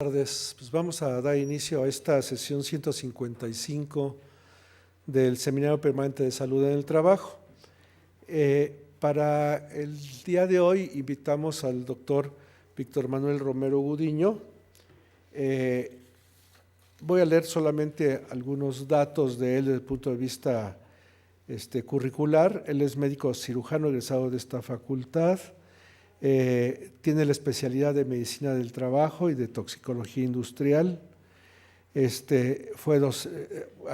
Buenas tardes. Pues vamos a dar inicio a esta sesión 155 del Seminario Permanente de Salud en el Trabajo. Para el día de hoy invitamos al doctor Víctor Manuel Romero Gudiño. Voy a leer solamente algunos datos de él desde el punto de vista curricular. Él es médico cirujano egresado de esta facultad. Tiene la especialidad de medicina del trabajo y de toxicología industrial. Ha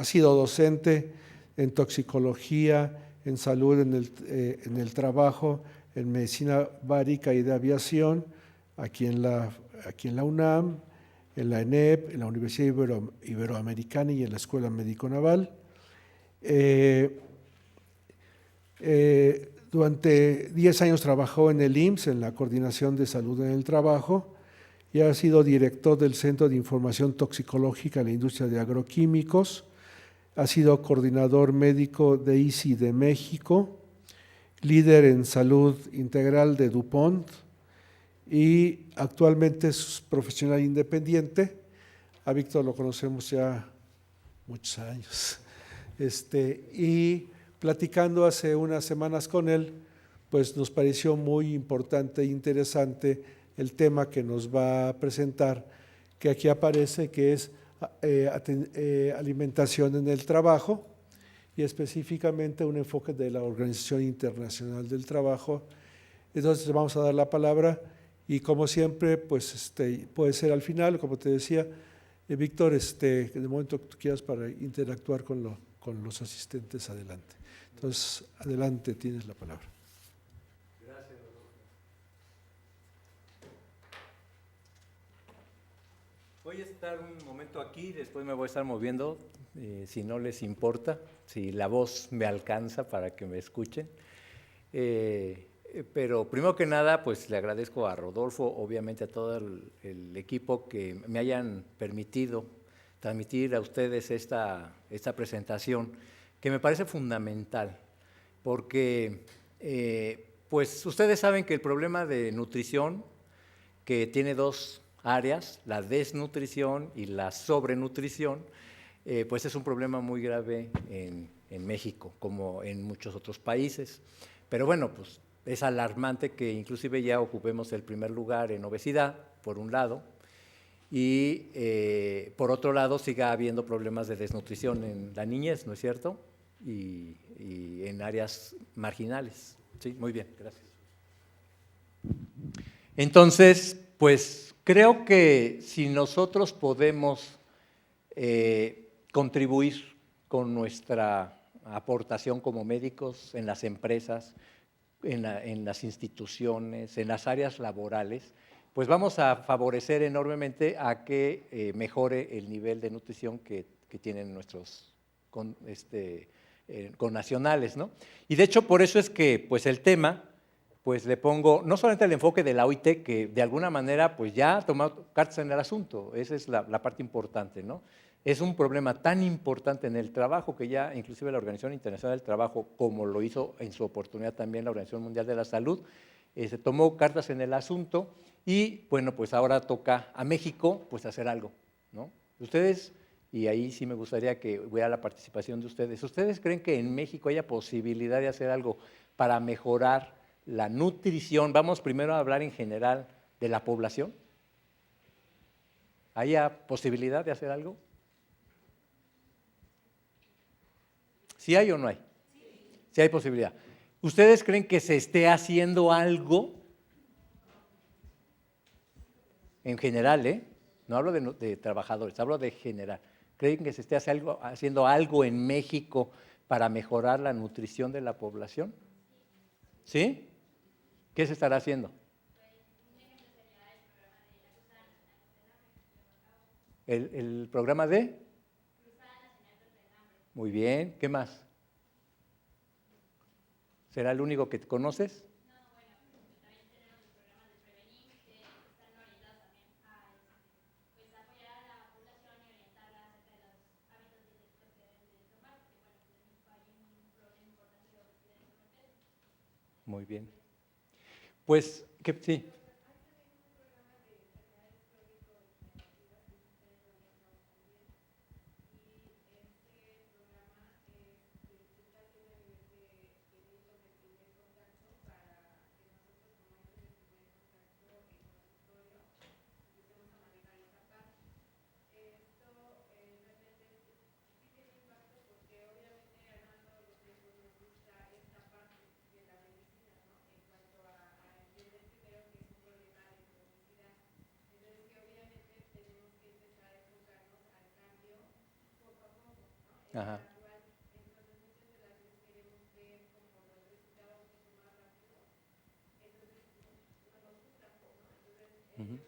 sido docente en toxicología, en salud en el trabajo, en medicina bárica y de aviación, aquí en la UNAM, en la ENEP, en la Universidad Iberoamericana y en la Escuela Médico Naval. Durante 10 años trabajó en el IMSS, en la Coordinación de Salud en el Trabajo, y ha sido director del Centro de Información Toxicológica en la Industria de Agroquímicos. Ha sido coordinador médico de ICI de México, líder en salud integral de DuPont, y actualmente es profesional independiente. A Víctor lo conocemos ya muchos años. Y platicando hace unas semanas con él, pues nos pareció muy importante e interesante el tema que nos va a presentar, que aquí aparece, que es alimentación en el trabajo, y específicamente un enfoque de la Organización Internacional del Trabajo. Entonces vamos a dar la palabra y, como siempre, pues puede ser al final, como te decía, Víctor, de momento que tú quieras para interactuar con los asistentes, adelante. Entonces, adelante, tienes la palabra. Gracias, Rodolfo. Voy a estar un momento aquí, después me voy a estar moviendo, si no les importa, si la voz me alcanza para que me escuchen. Pero primero que nada, pues le agradezco a Rodolfo, obviamente a todo el equipo que me hayan permitido transmitir a ustedes esta presentación, que me parece fundamental, porque pues ustedes saben que el problema de nutrición, que tiene dos áreas, la desnutrición y la sobrenutrición, pues es un problema muy grave en México, como en muchos otros países. Pero bueno, pues es alarmante que inclusive ya ocupemos el primer lugar en obesidad, por un lado, y por otro lado siga habiendo problemas de desnutrición en la niñez, ¿no es cierto? Y en áreas marginales. Sí, muy bien, gracias. Entonces, pues creo que si nosotros podemos contribuir con nuestra aportación como médicos en las empresas, en las instituciones, en las áreas laborales, pues vamos a favorecer enormemente a que mejore el nivel de nutrición que tienen nuestros connacionales, ¿no? Y de hecho, por eso es que pues el tema, pues le pongo no solamente el enfoque de la OIT, que de alguna manera pues ya ha tomado cartas en el asunto, esa es la parte importante, ¿no? Es un problema tan importante en el trabajo que ya inclusive la Organización Internacional del Trabajo, como lo hizo en su oportunidad también la Organización Mundial de la Salud, se tomó cartas en el asunto y bueno, pues ahora toca a México pues hacer algo, ¿no? Ustedes, y ahí sí me gustaría que hubiera la participación de ustedes, ¿ustedes creen que en México haya posibilidad de hacer algo para mejorar la nutrición? Vamos primero a hablar en general de la población. ¿Haya posibilidad de hacer algo? ¿Sí hay o no hay? Sí hay posibilidad. ¿Ustedes creen que se esté haciendo algo? En general, no hablo de trabajadores, hablo de general. ¿Creen que se esté haciendo algo en México para mejorar la nutrición de la población? ¿Sí? ¿Qué se estará haciendo? ¿El programa de? Muy bien, ¿qué más? ¿Será el único que conoces? No, bueno, también tenemos los programas de Prevenir, que están orientados también a pues, apoyar a la población y orientarla acerca de los hábitos dietéticos que deben de tomar, porque bueno, pues en México hay un problema importante de obesidad y sobrepeso. Muy bien. Pues, sí. Ajá. Ujú.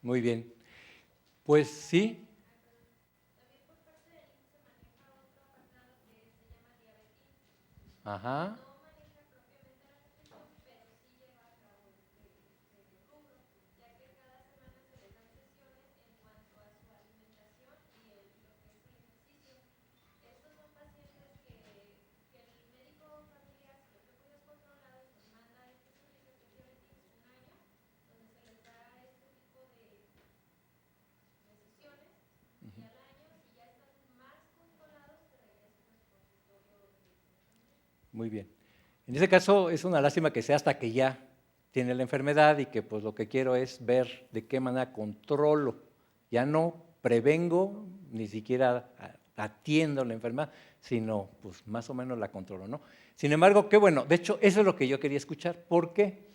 Muy bien. Pues sí. Ajá. Muy bien. En ese caso es una lástima que sea hasta que ya tiene la enfermedad y que pues lo que quiero es ver de qué manera controlo. Ya no prevengo, ni siquiera atiendo la enfermedad, sino pues más o menos la controlo, ¿no? Sin embargo, qué bueno, de hecho eso es lo que yo quería escuchar. ¿Por qué?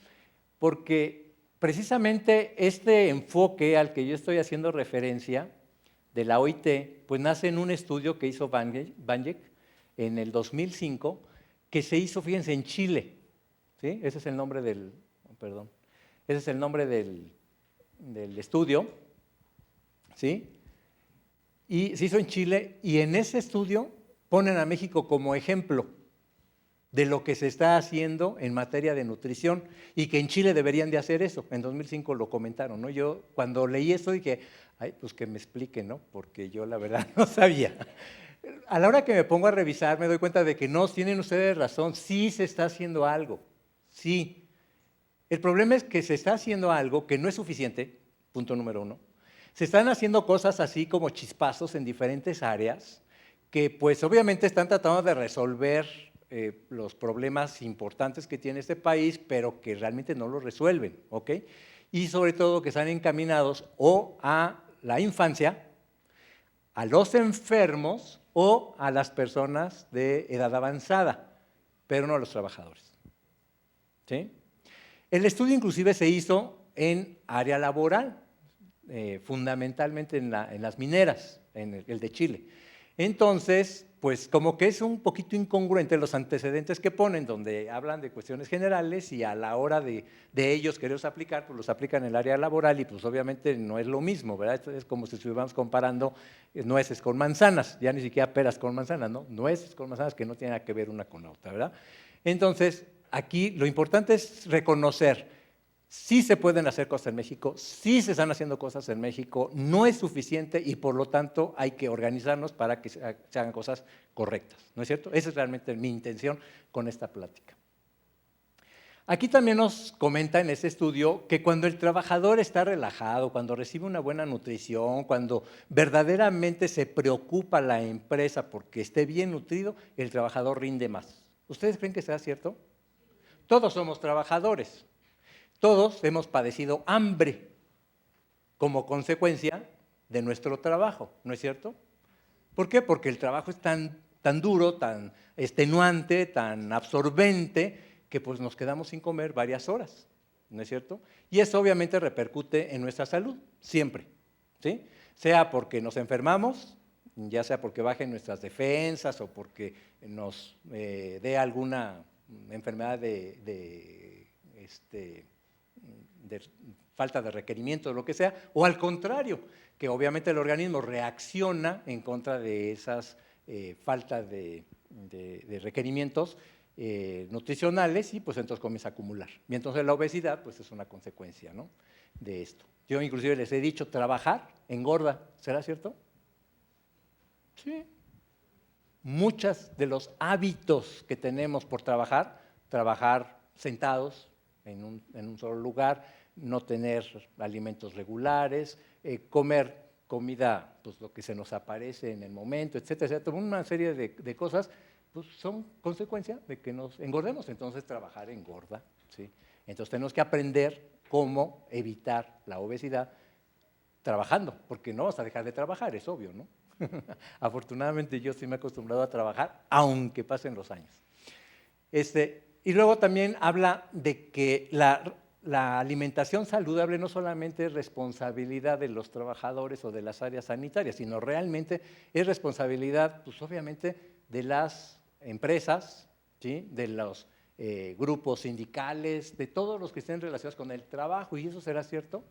Porque precisamente este enfoque al que yo estoy haciendo referencia de la OIT, pues nace en un estudio que hizo Banjek en el 2005, que se hizo, fíjense, en Chile, ¿sí? Ese es el nombre del, perdón, ese es el nombre del estudio, ¿sí? Y se hizo en Chile y en ese estudio ponen a México como ejemplo de lo que se está haciendo en materia de nutrición y que en Chile deberían de hacer eso. En 2005 lo comentaron, ¿no? Yo cuando leí esto dije, ay, pues que me expliquen, ¿no? Porque yo la verdad no sabía. A la hora que me pongo a revisar me doy cuenta de que no, tienen ustedes razón, sí se está haciendo algo, sí. El problema es que se está haciendo algo que no es suficiente, punto número uno. Se están haciendo cosas así como chispazos en diferentes áreas que pues obviamente están tratando de resolver los problemas importantes que tiene este país, pero que realmente no los resuelven, ¿ok? Y sobre todo que están encaminados o a la infancia, a los enfermos o a las personas de edad avanzada, pero no a los trabajadores, ¿sí? El estudio inclusive se hizo en área laboral, fundamentalmente en las mineras, en el de Chile. Entonces, pues como que es un poquito incongruente los antecedentes que ponen, donde hablan de cuestiones generales y a la hora de ellos quererlos aplicar, pues los aplican en el área laboral y pues obviamente no es lo mismo, ¿verdad? Esto es como si estuviéramos comparando nueces con manzanas, ya ni siquiera peras con manzanas, ¿no? Nueces con manzanas que no tienen nada que ver una con la otra, ¿verdad? Entonces, aquí lo importante es reconocer, sí se pueden hacer cosas en México, sí se están haciendo cosas en México, no es suficiente y por lo tanto hay que organizarnos para que se hagan cosas correctas, ¿no es cierto? Esa es realmente mi intención con esta plática. Aquí también nos comenta en ese estudio que cuando el trabajador está relajado, cuando recibe una buena nutrición, cuando verdaderamente se preocupa la empresa porque esté bien nutrido, el trabajador rinde más. ¿Ustedes creen que sea cierto? Todos somos trabajadores. Todos hemos padecido hambre como consecuencia de nuestro trabajo, ¿no es cierto? ¿Por qué? Porque el trabajo es tan duro, tan extenuante, tan absorbente, que pues nos quedamos sin comer varias horas, ¿no es cierto? Y eso obviamente repercute en nuestra salud, siempre, ¿sí? Sea porque nos enfermamos, ya sea porque bajen nuestras defensas o porque nos dé alguna enfermedad de falta de requerimiento, lo que sea, o al contrario, que obviamente el organismo reacciona en contra de esas faltas de requerimientos nutricionales y pues entonces comienza a acumular. Y entonces la obesidad pues es una consecuencia, ¿no?, de esto. Yo inclusive les he dicho, trabajar engorda, ¿será cierto? Sí. Muchos de los hábitos que tenemos por trabajar sentados en un solo lugar, no tener alimentos regulares, comer comida, pues lo que se nos aparece en el momento, etcétera, etcétera. Una serie de cosas pues, son consecuencia de que nos engordemos, entonces trabajar engorda, ¿sí? Entonces tenemos que aprender cómo evitar la obesidad trabajando, porque no vas a dejar de trabajar, es obvio, ¿no? Afortunadamente yo sí me he acostumbrado a trabajar, aunque pasen los años. Y luego también habla de que la alimentación saludable no solamente es responsabilidad de los trabajadores o de las áreas sanitarias, sino realmente es responsabilidad, pues obviamente, de las empresas, ¿sí? De los grupos sindicales, de todos los que estén relacionados con el trabajo. ¿Y eso será cierto?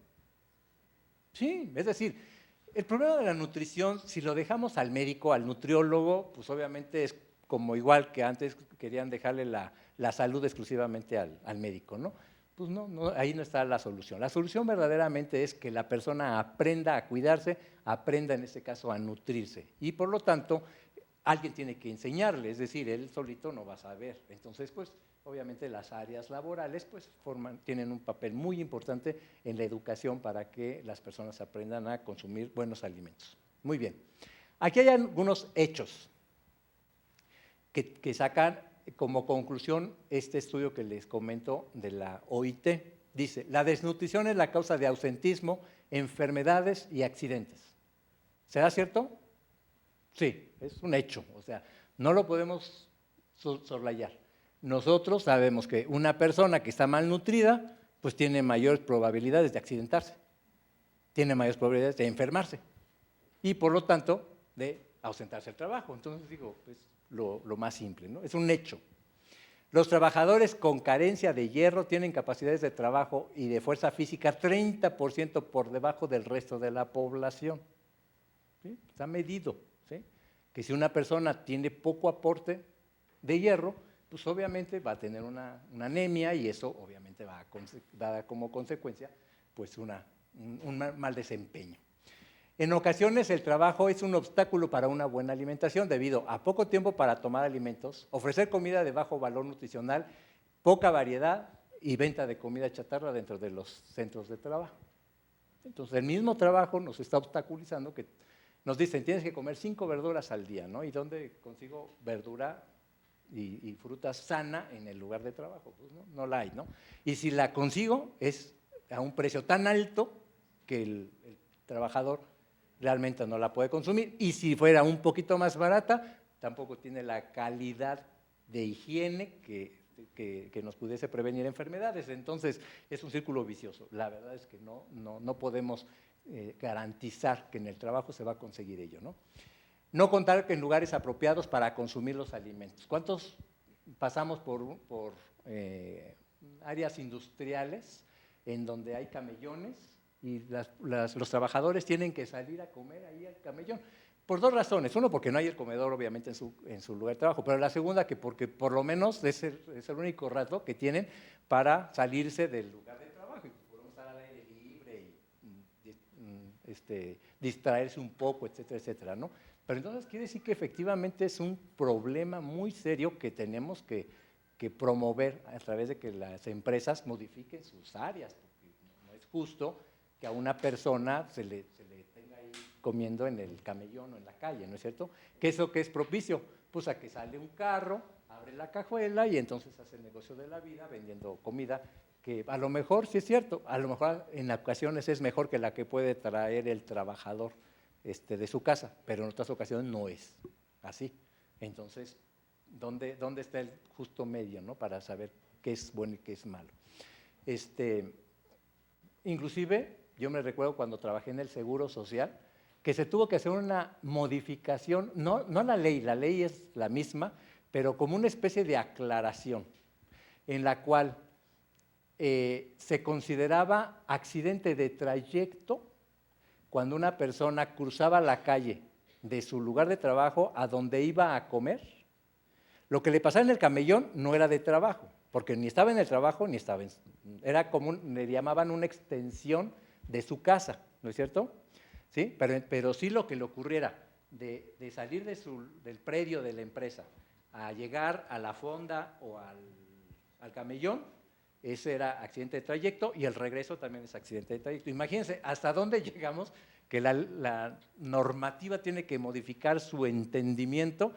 Sí, es decir, el problema de la nutrición, si lo dejamos al médico, al nutriólogo, pues obviamente es como igual que antes querían dejarle la salud exclusivamente al médico, ¿no? Pues no, ahí no está la solución. La solución verdaderamente es que la persona aprenda a cuidarse, aprenda en este caso a nutrirse. Y por lo tanto, alguien tiene que enseñarle, es decir, él solito no va a saber. Entonces, pues, obviamente las áreas laborales pues, tienen un papel muy importante en la educación para que las personas aprendan a consumir buenos alimentos. Muy bien. Aquí hay algunos hechos que sacan como conclusión este estudio que les comento de la OIT. Dice, la desnutrición es la causa de ausentismo, enfermedades y accidentes. ¿Será cierto? Sí, es un hecho, o sea, no lo podemos soslayar. Nosotros sabemos que una persona que está malnutrida, pues tiene mayores probabilidades de accidentarse, tiene mayores probabilidades de enfermarse y por lo tanto de ausentarse del trabajo. Entonces digo, pues lo más simple, ¿no? Es un hecho. Los trabajadores con carencia de hierro tienen capacidades de trabajo y de fuerza física 30% por debajo del resto de la población. ¿Sí? Está medido, ¿sí? Que si una persona tiene poco aporte de hierro, pues obviamente va a tener una anemia y eso obviamente va a dar como consecuencia pues un mal desempeño. En ocasiones el trabajo es un obstáculo para una buena alimentación debido a poco tiempo para tomar alimentos, ofrecer comida de bajo valor nutricional, poca variedad y venta de comida chatarra dentro de los centros de trabajo. Entonces el mismo trabajo nos está obstaculizando que nos dicen, tienes que comer 5 verduras al día, ¿no? ¿Y dónde consigo verdura y fruta sana en el lugar de trabajo? Pues no la hay, ¿no? Y si la consigo es a un precio tan alto que el trabajador realmente no la puede consumir. Y si fuera un poquito más barata, tampoco tiene la calidad de higiene que nos pudiese prevenir enfermedades. Entonces, es un círculo vicioso. La verdad es que no podemos garantizar que en el trabajo se va a conseguir ello, ¿no? No contar en lugares apropiados para consumir los alimentos. ¿Cuántos pasamos por áreas industriales en donde hay camellones y los trabajadores tienen que salir a comer ahí al camellón? Por dos razones. Uno, porque no hay el comedor, obviamente, en su lugar de trabajo. Pero la segunda, que porque por lo menos es el único rato que tienen para salirse del lugar de trabajo. Y podemos estar al aire libre y distraerse un poco, etcétera, etcétera, ¿no? Pero entonces quiere decir que efectivamente es un problema muy serio que tenemos que promover a través de que las empresas modifiquen sus áreas. Porque no es justo que a una persona se le tenga ahí comiendo en el camellón o en la calle, ¿no es cierto? ¿Qué es lo que es propicio? Pues a que sale un carro, abre la cajuela y entonces hace el negocio de la vida vendiendo comida que a lo mejor sí es cierto, a lo mejor en ocasiones es mejor que la que puede traer el trabajador de su casa, pero en otras ocasiones no es así. Entonces, ¿dónde está el justo medio, ¿no? Para saber qué es bueno y qué es malo? Inclusive, yo me recuerdo cuando trabajé en el Seguro Social, que se tuvo que hacer una modificación, no a la ley es la misma, pero como una especie de aclaración, en la cual se consideraba accidente de trayecto cuando una persona cruzaba la calle de su lugar de trabajo a donde iba a comer. Lo que le pasaba en el camellón no era de trabajo, porque ni estaba en el trabajo ni estaba era como le llamaban una extensión de su casa, ¿no es cierto? ¿Sí? Pero sí lo que le ocurriera de salir del predio de la empresa a llegar a la fonda o al camellón, ese era accidente de trayecto y el regreso también es accidente de trayecto. Imagínense hasta dónde llegamos que la normativa tiene que modificar su entendimiento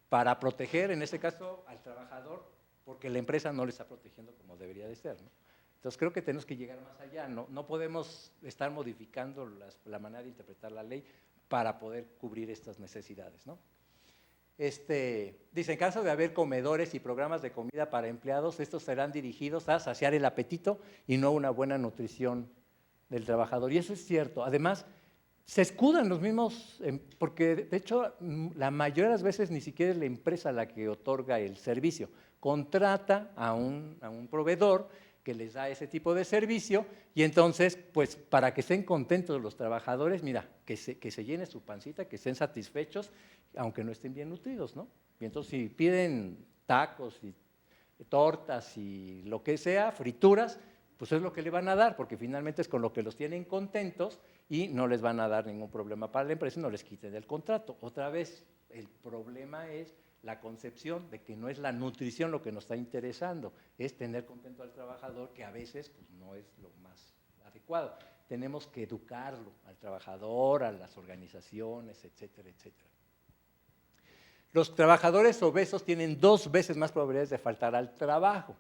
para proteger, en este caso, al trabajador, porque la empresa no le está protegiendo como debería de ser, ¿no? Entonces creo que tenemos que llegar más allá, no podemos estar modificando la manera de interpretar la ley para poder cubrir estas necesidades, ¿no? Dice, en caso de haber comedores y programas de comida para empleados, estos serán dirigidos a saciar el apetito y no una buena nutrición del trabajador. Y eso es cierto. Además, se escudan los mismos, porque de hecho la mayoría de las veces ni siquiera es la empresa la que otorga el servicio. Contrata a un proveedor que les da ese tipo de servicio y entonces, pues para que estén contentos los trabajadores, mira, que se llene su pancita, que estén satisfechos, aunque no estén bien nutridos, ¿no? Y entonces si piden tacos y tortas y lo que sea, frituras, pues es lo que le van a dar, porque finalmente es con lo que los tienen contentos y no les van a dar ningún problema para la empresa y no les quiten el contrato. Otra vez, el problema es la concepción de que no es la nutrición lo que nos está interesando, es tener contento al trabajador, que a veces pues, no es lo más adecuado. Tenemos que educarlo al trabajador, a las organizaciones, etcétera, etcétera. Los trabajadores obesos tienen 2 veces más probabilidades de faltar al trabajo.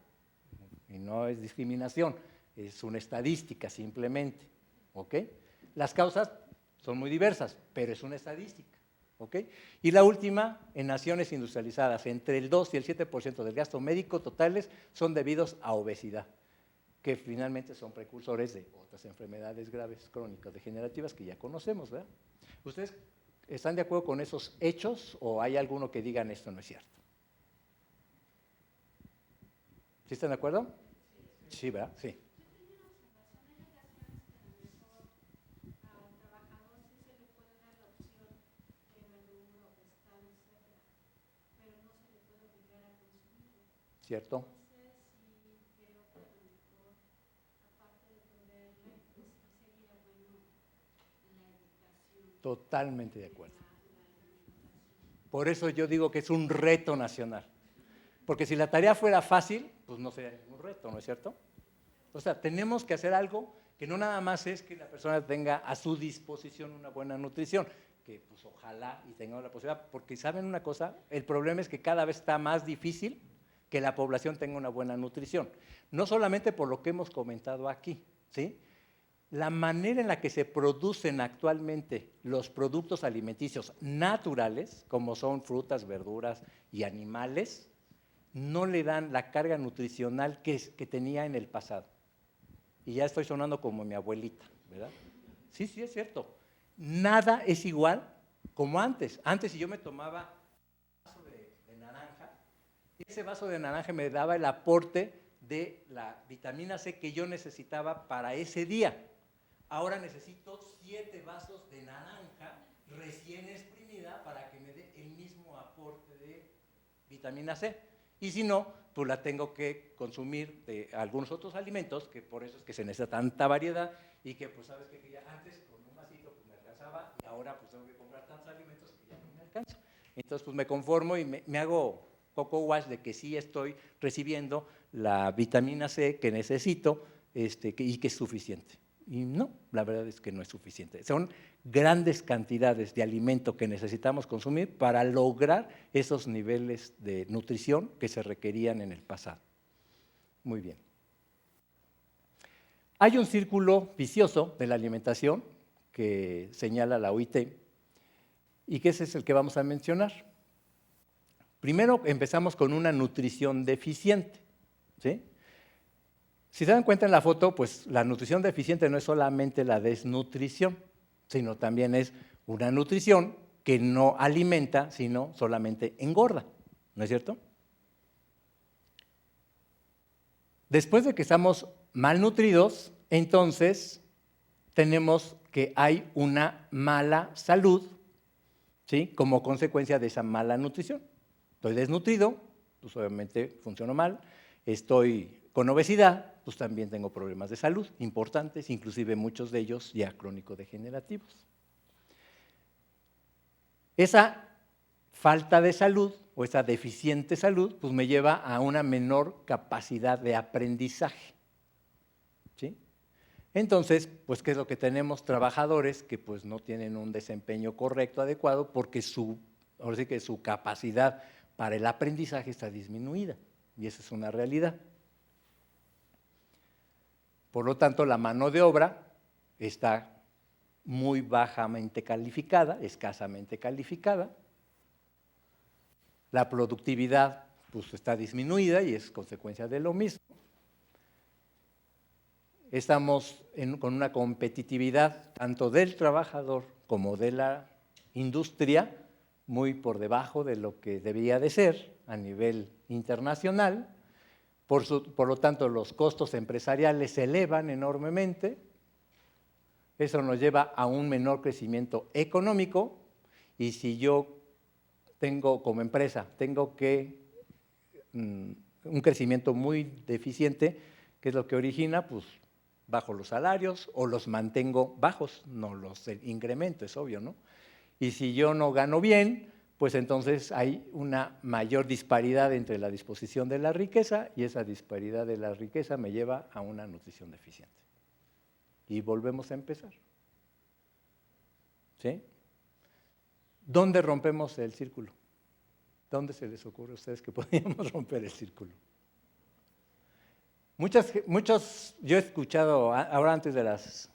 Y no es discriminación, es una estadística simplemente, ¿ok? Las causas son muy diversas, pero es una estadística, ¿ok? Y la última, en naciones industrializadas, entre el 2 y el 7% del gasto médico totales son debidos a obesidad, que finalmente son precursores de otras enfermedades graves crónicas degenerativas que ya conocemos, ¿verdad? ¿Ustedes están de acuerdo con esos hechos o hay alguno que digan esto no es cierto? ¿Sí están de acuerdo? Sí, ¿verdad? Sí. ¿Cierto? Totalmente de acuerdo. Por eso yo digo que es un reto nacional. Porque si la tarea fuera fácil, pues no sería ningún reto, ¿no es cierto? O sea, tenemos que hacer algo que no nada más es que la persona tenga a su disposición una buena nutrición, que pues ojalá y tengamos la posibilidad, porque ¿saben una cosa? El problema es que cada vez está más difícil que la población tenga una buena nutrición. No solamente por lo que hemos comentado aquí, ¿sí? La manera en la que se producen actualmente los productos alimenticios naturales, como son frutas, verduras y animales, no le dan la carga nutricional que tenía en el pasado. Y ya estoy sonando como mi abuelita, ¿verdad? Sí, sí, es cierto. Nada es igual como antes. Antes, si yo me tomaba un vaso de naranja, ese vaso de naranja me daba el aporte de la vitamina C que yo necesitaba para ese día. Ahora necesito 7 vasos de naranja recién exprimida para que me dé el mismo aporte de vitamina C. Y si no, pues la tengo que consumir de algunos otros alimentos, que por eso es que se necesita tanta variedad y que pues sabes que ya antes con un vasito pues me alcanzaba y ahora pues tengo que comprar tantos alimentos que ya no me alcanza. Entonces pues me conformo y me hago poco wash de que sí estoy recibiendo la vitamina C que necesito y que es suficiente. Y no, la verdad es que no es suficiente. Son grandes cantidades de alimento que necesitamos consumir para lograr esos niveles de nutrición que se requerían en el pasado. Muy bien. Hay un círculo vicioso de la alimentación que señala la OIT y que ese es el que vamos a mencionar. Primero empezamos con una nutrición deficiente, ¿sí? Si se dan cuenta en la foto, pues la nutrición deficiente no es solamente la desnutrición, sino también es una nutrición que no alimenta, sino solamente engorda, ¿no es cierto? Después de que estamos malnutridos, entonces tenemos que hay una mala salud, ¿sí? Como consecuencia de esa mala nutrición. Estoy desnutrido, pues obviamente funciono mal, estoy con obesidad, pues también tengo problemas de salud importantes, inclusive muchos de ellos ya crónico-degenerativos. Esa falta de salud o esa deficiente salud, pues me lleva a una menor capacidad de aprendizaje, ¿sí? Entonces, pues ¿qué es lo que tenemos? Trabajadores que pues no tienen un desempeño correcto, adecuado, porque ahora sí que su capacidad para el aprendizaje está disminuida, y esa es una realidad. Por lo tanto, la mano de obra está muy bajamente calificada, escasamente calificada. la productividad pues, está disminuida y es consecuencia de lo mismo. Estamos con una competitividad tanto del trabajador como de la industria muy por debajo de lo que debería de ser a nivel internacional. Por lo tanto, los costos empresariales se elevan enormemente. Eso nos lleva a un menor crecimiento económico y si yo tengo como empresa, un crecimiento muy deficiente, ¿qué es lo que origina? Pues bajo los salarios o los mantengo bajos, no los incremento, es obvio, ¿no? Y si yo no gano bien, pues entonces hay una mayor disparidad entre la disposición de la riqueza y esa disparidad de la riqueza me lleva a una nutrición deficiente. Y volvemos a empezar. ¿Sí? ¿Dónde rompemos el círculo? ¿Dónde se les ocurre a ustedes que podríamos romper el círculo? Yo he escuchado, ahora antes de las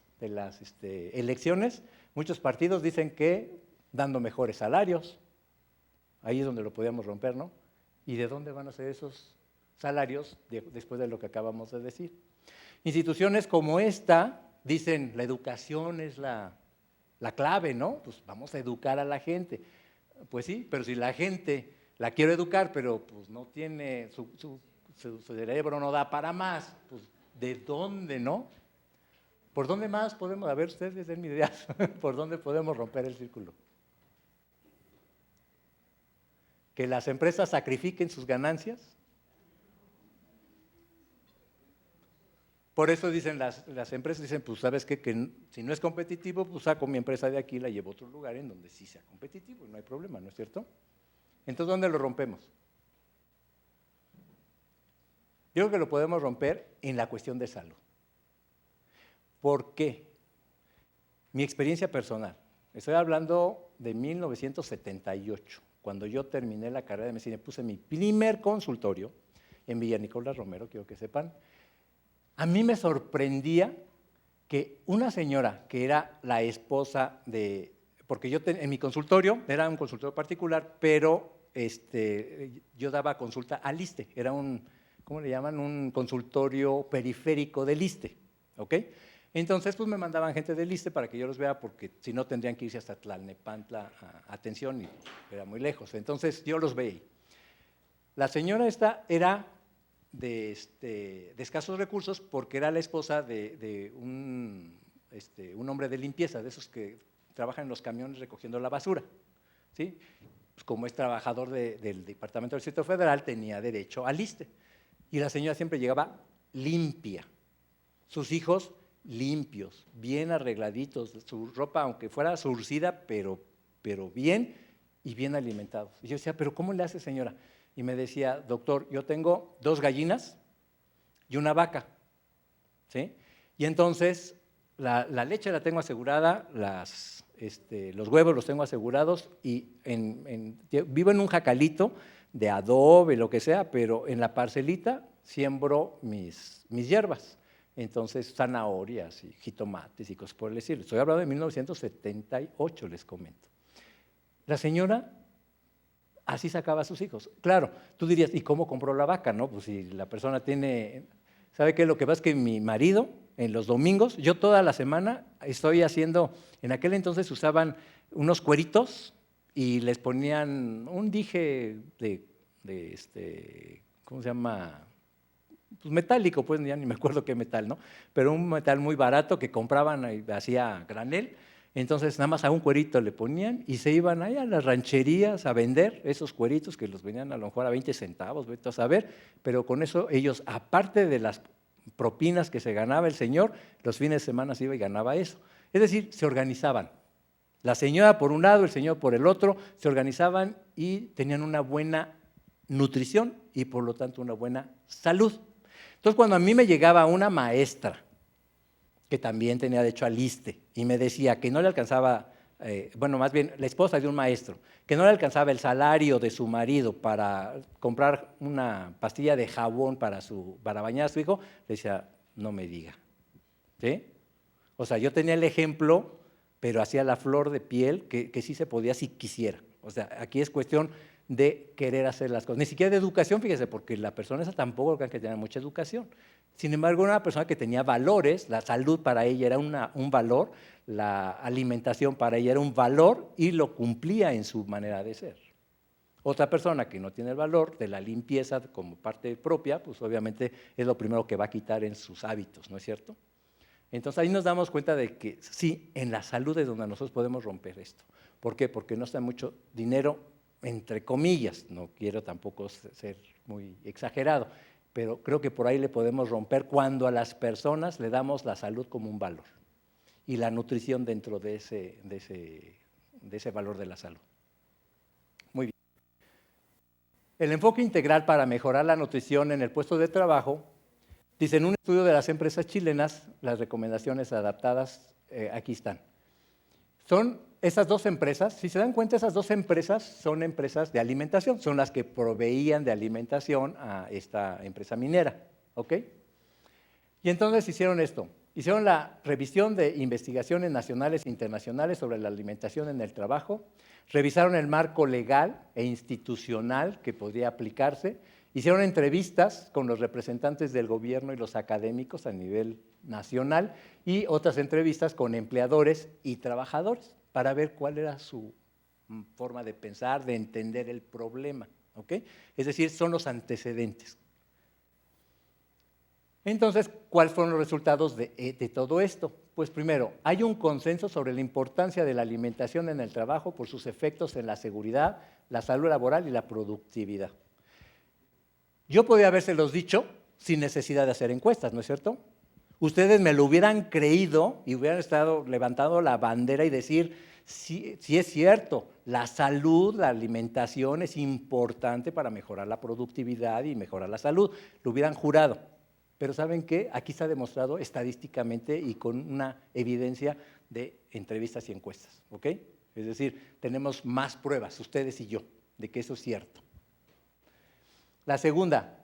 elecciones, muchos partidos dicen que dando mejores salarios, ahí es donde lo podíamos romper, ¿no? ¿Y de dónde van a ser esos salarios después de lo que acabamos de decir? Instituciones como esta dicen, la educación es la clave, ¿no? Pues vamos a educar a la gente. Pues sí, pero si la gente la quiero educar, pero pues no tiene, su cerebro no da para más, pues ¿de dónde, no? ¿Por dónde más podemos, a ver ustedes denme ideas, por dónde podemos romper el círculo? ¿Que las empresas sacrifiquen sus ganancias? Por eso dicen las empresas, dicen, pues sabes qué, que si no es competitivo, pues saco mi empresa de aquí y la llevo a otro lugar en donde sí sea competitivo, no hay problema, ¿no es cierto? Entonces, ¿dónde lo rompemos? Yo creo que lo podemos romper en la cuestión de salud. ¿Por qué? Mi experiencia personal, estoy hablando de 1978, cuando yo terminé la carrera de medicina y puse mi primer consultorio en Villa Nicolás Romero, quiero que sepan. A mí me sorprendía que una señora que era la esposa de, porque yo en mi consultorio, era un consultorio particular, pero yo daba consulta al ISSSTE, era un, ¿cómo le llaman? Un consultorio periférico del ISSSTE, ¿ok? Entonces, pues me mandaban gente del ISSSTE para que yo los vea, porque si no tendrían que irse hasta Tlalnepantla a atención y era muy lejos. Entonces, yo los veía. La señora esta era de escasos recursos porque era la esposa de un hombre de limpieza, de esos que trabajan en los camiones recogiendo la basura, ¿sí? Pues como es trabajador del Departamento del Distrito Federal, tenía derecho al ISSSTE. Y la señora siempre llegaba limpia. Sus hijos limpios, bien arregladitos, su ropa, aunque fuera surcida, pero bien y bien alimentados. Y yo decía, ¿pero cómo le hace, señora? Y me decía, doctor, yo tengo 2 gallinas y una vaca, ¿sí? Y entonces la leche la tengo asegurada, los huevos los tengo asegurados y vivo en un jacalito de adobe, lo que sea, pero en la parcelita siembro mis hierbas. Entonces, zanahorias y jitomates y cosas por el estilo. Estoy hablando de 1978, les comento. La señora así sacaba a sus hijos. Claro, tú dirías, ¿y cómo compró la vaca? No, pues si la persona tiene… ¿Sabe qué? Lo que pasa es que mi marido, en los domingos, yo toda la semana estoy haciendo… En aquel entonces usaban unos cueritos y les ponían un dije ¿cómo se llama? Pues metálico, pues ya ni me acuerdo qué metal, ¿no? Pero un metal muy barato que compraban y hacía granel. Entonces nada más a un cuerito le ponían y se iban ahí a las rancherías a vender esos cueritos que los vendían a lo mejor a 20 centavos, vete a saber, pero con eso ellos, aparte de las propinas que se ganaba el señor, los fines de semana se iba y ganaba eso. Es decir, se organizaban. La señora por un lado, el señor por el otro, se organizaban y tenían una buena nutrición y por lo tanto una buena salud. Entonces, cuando a mí me llegaba una maestra, que también tenía derecho al ISSSTE, y me decía que no le alcanzaba, más bien la esposa de un maestro, que no le alcanzaba el salario de su marido para comprar una pastilla de jabón para bañar a su hijo, le decía, no me diga, ¿sí? O sea, yo tenía el ejemplo, pero hacía la flor de piel que sí se podía si quisiera. O sea, aquí es cuestión de querer hacer las cosas. Ni siquiera de educación, fíjese, porque la persona esa tampoco creo que tenía mucha educación. Sin embargo, era una persona que tenía valores, la salud para ella era un valor, la alimentación para ella era un valor y lo cumplía en su manera de ser. Otra persona que no tiene el valor de la limpieza como parte propia, pues obviamente es lo primero que va a quitar en sus hábitos, ¿no es cierto? Entonces ahí nos damos cuenta de que sí, en la salud es donde nosotros podemos romper esto. ¿Por qué? Porque no está mucho dinero, entre comillas, no quiero tampoco ser muy exagerado, pero creo que por ahí le podemos romper cuando a las personas le damos la salud como un valor y la nutrición dentro de ese valor de la salud. Muy bien. El enfoque integral para mejorar la nutrición en el puesto de trabajo, dice en un estudio de las empresas chilenas, las recomendaciones adaptadas aquí están. Son esas dos empresas, si se dan cuenta, esas dos empresas son empresas de alimentación, son las que proveían de alimentación a esta empresa minera, ¿ok? Y entonces hicieron esto, hicieron la revisión de investigaciones nacionales e internacionales sobre la alimentación en el trabajo, revisaron el marco legal e institucional que podría aplicarse, hicieron entrevistas con los representantes del gobierno y los académicos a nivel nacional y otras entrevistas con empleadores y trabajadores para ver cuál era su forma de pensar, de entender el problema, ¿ok? Es decir, son los antecedentes. Entonces, ¿cuáles fueron los resultados de todo esto? Pues primero, hay un consenso sobre la importancia de la alimentación en el trabajo por sus efectos en la seguridad, la salud laboral y la productividad. Yo podría habérselos dicho sin necesidad de hacer encuestas, ¿no es cierto? Ustedes me lo hubieran creído y hubieran estado levantando la bandera y decir, sí es cierto, la salud, la alimentación es importante para mejorar la productividad y mejorar la salud. Lo hubieran jurado. Pero ¿saben qué? Aquí está demostrado estadísticamente y con una evidencia de entrevistas y encuestas, ¿ok? Es decir, tenemos más pruebas, ustedes y yo, de que eso es cierto. La segunda,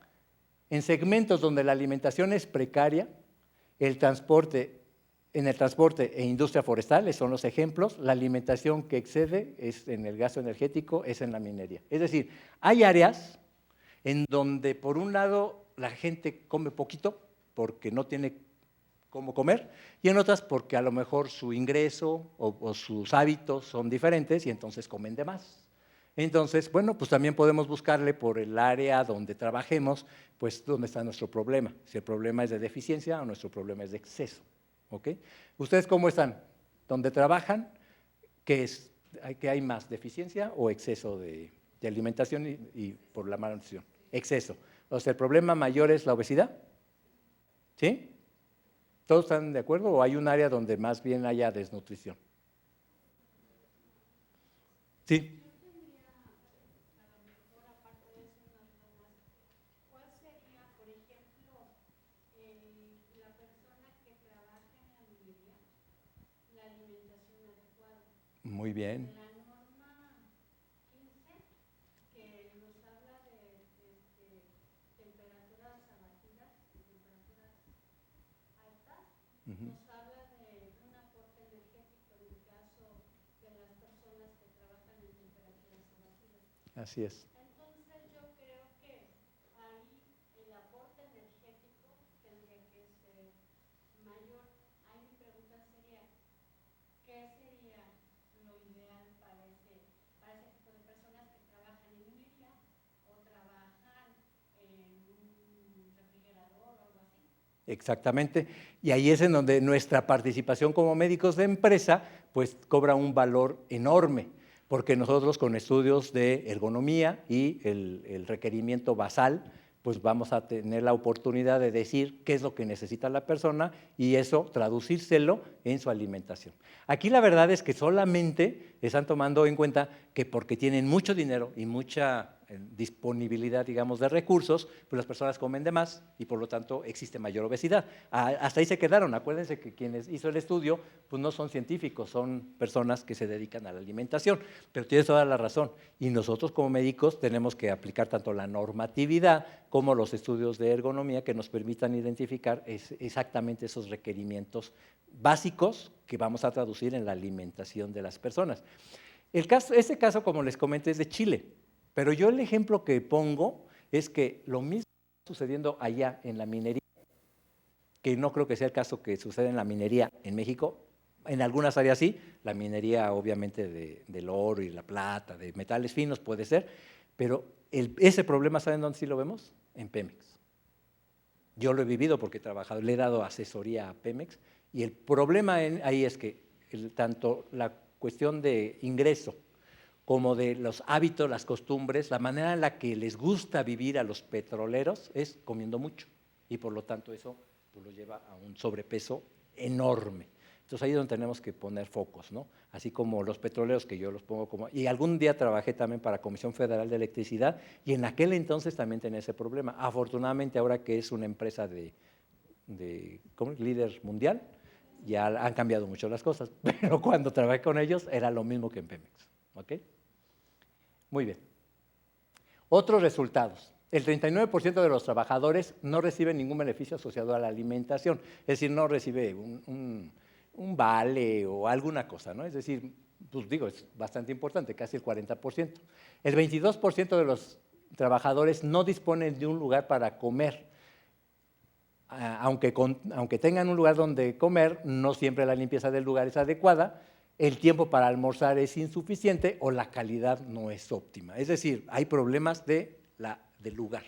en segmentos donde la alimentación es precaria, en el transporte e industria forestal, son los ejemplos, la alimentación que excede es en el gasto energético, es en la minería. Es decir, hay áreas en donde por un lado la gente come poquito porque no tiene cómo comer y en otras porque a lo mejor su ingreso o sus hábitos son diferentes y entonces comen de más. Entonces, bueno, pues también podemos buscarle por el área donde trabajemos, pues dónde está nuestro problema. Si el problema es de deficiencia o nuestro problema es de exceso, ¿ok? ¿Ustedes cómo están? ¿Dónde trabajan? ¿Qué hay más, deficiencia o exceso de alimentación y por la malnutrición? Exceso. O sea, ¿el problema mayor es la obesidad? ¿Sí? ¿Todos están de acuerdo o hay un área donde más bien haya desnutrición? Sí. Muy bien. Nos habla de un aporte energético en el caso de las personas que trabajan en temperaturas abatidas. Así es. Entonces yo creo que ahí el aporte energético tendría que ser mayor. Ahí mi pregunta sería, ¿qué sería lo ideal para ese tipo de personas que trabajan en minería o trabajan en un refrigerador o algo así? Exactamente, y ahí es en donde nuestra participación como médicos de empresa pues cobra un valor enorme, porque nosotros con estudios de ergonomía y el requerimiento basal pues vamos a tener la oportunidad de decir qué es lo que necesita la persona y eso traducírselo en su alimentación. Aquí la verdad es que solamente están tomando en cuenta que porque tienen mucho dinero y mucha disponibilidad, digamos, de recursos, pues las personas comen de más y por lo tanto existe mayor obesidad. Hasta ahí se quedaron. Acuérdense que quienes hizo el estudio pues no son científicos, son personas que se dedican a la alimentación, pero tienes toda la razón. Y nosotros como médicos tenemos que aplicar tanto la normatividad como los estudios de ergonomía que nos permitan identificar exactamente esos requerimientos básicos que vamos a traducir en la alimentación de las personas. Este caso, como les comenté, es de Chile. Pero yo el ejemplo que pongo es que lo mismo está sucediendo allá en la minería, que no creo que sea el caso que sucede en la minería en México. En algunas áreas sí, la minería obviamente del oro y la plata, de metales finos puede ser, pero ese problema, ¿saben dónde sí lo vemos? En Pemex. Yo lo he vivido porque he trabajado, le he dado asesoría a Pemex, y el problema ahí es que tanto la cuestión de ingreso como de los hábitos, las costumbres, la manera en la que les gusta vivir a los petroleros es comiendo mucho, y por lo tanto eso pues, lo lleva a un sobrepeso enorme. Entonces ahí es donde tenemos que poner focos, ¿no? Así como los petroleros, que yo los pongo como… Y algún día trabajé también para Comisión Federal de Electricidad, y en aquel entonces también tenía ese problema. Afortunadamente ahora que es una empresa ¿cómo? Líder mundial, ya han cambiado mucho las cosas, pero cuando trabajé con ellos era lo mismo que en Pemex, ¿ok? Muy bien. Otros resultados. El 39% de los trabajadores no reciben ningún beneficio asociado a la alimentación, es decir, no recibe un vale o alguna cosa, ¿no? Es decir, pues digo, es bastante importante, casi el 40%. El 22% de los trabajadores no disponen de un lugar para comer. Aunque tengan un lugar donde comer, no siempre la limpieza del lugar es adecuada, el tiempo para almorzar es insuficiente o la calidad no es óptima. Es decir, hay problemas del lugar,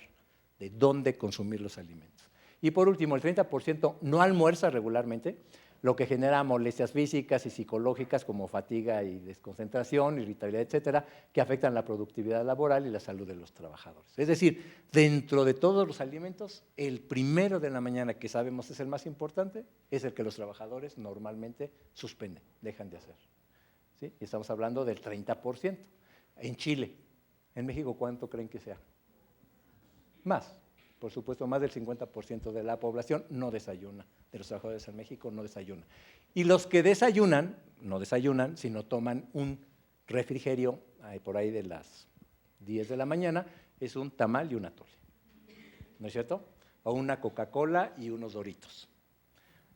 de dónde consumir los alimentos. Y por último, el 30% no almuerza regularmente, lo que genera molestias físicas y psicológicas como fatiga y desconcentración, irritabilidad, etcétera, que afectan la productividad laboral y la salud de los trabajadores. Es decir, dentro de todos los alimentos, el primero de la mañana, que sabemos es el más importante, es el que los trabajadores normalmente suspenden, dejan de hacer. ¿Sí? Y estamos hablando del 30%. En Chile, en México, ¿cuánto creen que sea? Más. Por supuesto, más del 50% de la población no desayuna, de los trabajadores en México no desayuna. Y los que desayunan, no desayunan, sino toman un refrigerio por ahí de las 10 de la mañana, es un tamal y un atole, ¿no es cierto? O una Coca-Cola y unos Doritos.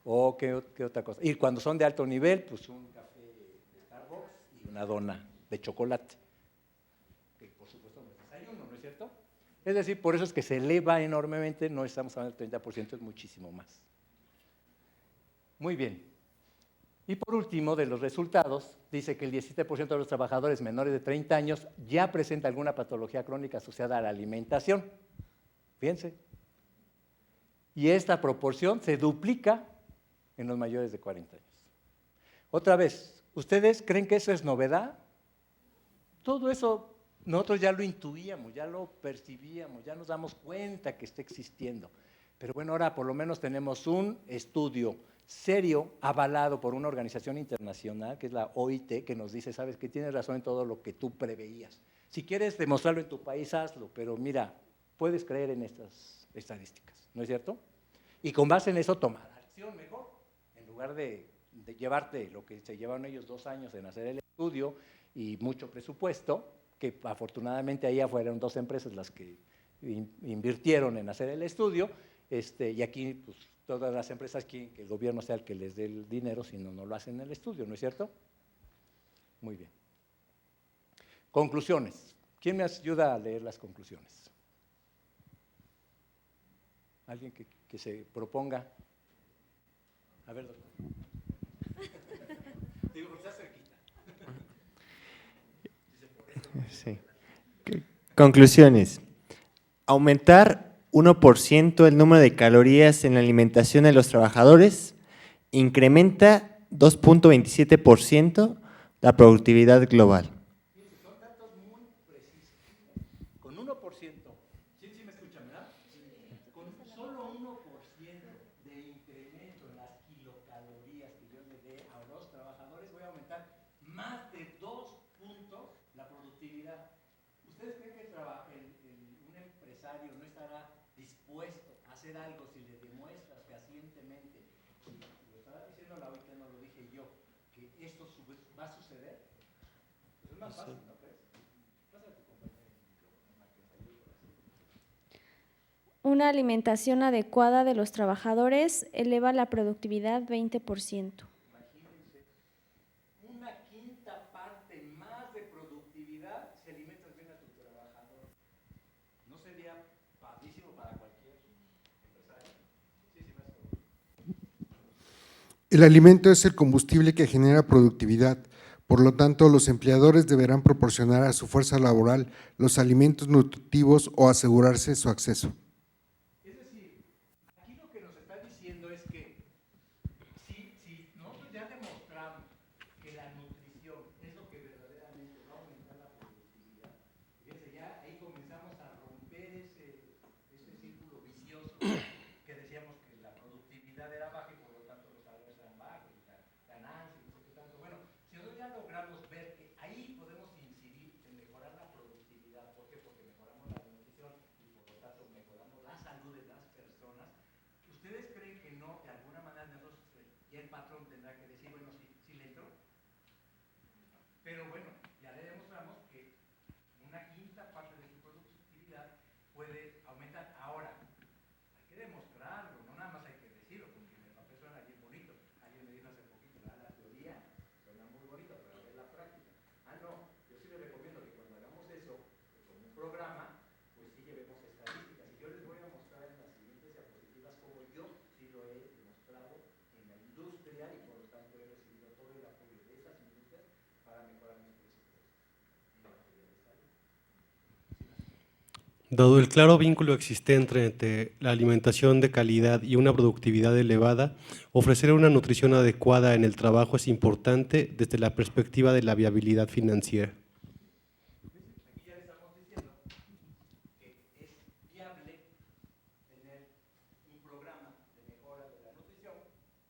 O ¿qué otra cosa? Y cuando son de alto nivel, pues un café de Starbucks y una dona de chocolate, que por supuesto no es desayuno, ¿no es cierto? Es decir, por eso es que se eleva enormemente, no estamos hablando del 30%, es muchísimo más. Muy bien. Y por último, de los resultados, dice que el 17% de los trabajadores menores de 30 años ya presenta alguna patología crónica asociada a la alimentación. Fíjense. Y esta proporción se duplica en los mayores de 40 años. Otra vez, ¿ustedes creen que eso es novedad? Todo eso nosotros ya lo intuíamos, ya lo percibíamos, ya nos damos cuenta que está existiendo. Pero bueno, ahora por lo menos tenemos un estudio serio, avalado por una organización internacional, que es la OIT, que nos dice, sabes que tienes razón en todo lo que tú preveías. Si quieres demostrarlo en tu país, hazlo, pero mira, puedes creer en estas estadísticas, ¿no es cierto? Y con base en eso, tomar acción mejor, en lugar de llevarte lo que se llevaron ellos 2 años en hacer el estudio y mucho presupuesto, que afortunadamente ahí fueron 2 empresas las que invirtieron en hacer el estudio, y aquí pues, todas las empresas quieren que el gobierno sea el que les dé el dinero, si no, no lo hacen en el estudio, ¿no es cierto? Muy bien. Conclusiones. ¿Quién me ayuda a leer las conclusiones? ¿Alguien que se proponga? A ver, doctor. Digo, está cerquita. Sí. Conclusiones. Aumentar 1% el número de calorías en la alimentación de los trabajadores incrementa 2.27% la productividad global. Son datos muy precisos. Con 1%, ¿sí me escuchan, verdad? Con solo 1% de incremento en las kilocalorías que yo le dé a los trabajadores, voy a aumentar más de 2 puntos la productividad. ¿Ustedes creen que un empresario no estará dispuesto a hacer algo si le demuestras fehacientemente, y lo estaba diciendo la OIT, no lo dije yo, que esto va a suceder? Pues es más fácil, ¿no crees? Una alimentación adecuada de los trabajadores eleva la productividad 20%. Imagínense, 1/5 parte más de productividad si alimentas bien a tus trabajadores. El alimento es el combustible que genera productividad. Por lo tanto, los empleadores deberán proporcionar a su fuerza laboral los alimentos nutritivos o asegurarse su acceso. Es decir, aquí lo que nos está diciendo es que si nosotros ya demostramos que la nutrición es lo que verdaderamente va a aumentar la productividad, fíjense, ya ahí comenzamos a romper ese círculo vicioso que decíamos que la productividad era baja y por lo tanto los salarios eran bajos y la ganancia y no sé qué tanto. Bueno, si nosotros ya logramos ver que ahí podemos incidir en mejorar la productividad, ¿por qué? Porque mejoramos la nutrición y por lo tanto mejoramos la salud de las personas. ¿Ustedes creen que no, de alguna manera, nosotros, ya el patrón tendrá que decir, bueno, sí le entró? Pero bueno, ya le demostramos que una quinta parte de su productividad puede aumentar. Ahora, hay que demostrarlo, no nada más hay que decirlo, porque en el papel suena bien bonito. Alguien me dijo hace poquito, la teoría suena muy bonito, pero es la práctica. No, yo sí les recomiendo que cuando hagamos eso, como un programa, pues sí llevemos estadísticas. Y yo les voy a mostrar en las siguientes diapositivas cómo yo sí lo he demostrado en la industria y por lo tanto he recibido todo el apoyo de esas industrias para mejorar mis presupuestos en materia de salud. Dado el claro vínculo existente entre la alimentación de calidad y una productividad elevada, ofrecer una nutrición adecuada en el trabajo es importante desde la perspectiva de la viabilidad financiera. Aquí ya le estamos diciendo que es viable tener un programa de mejora de la nutrición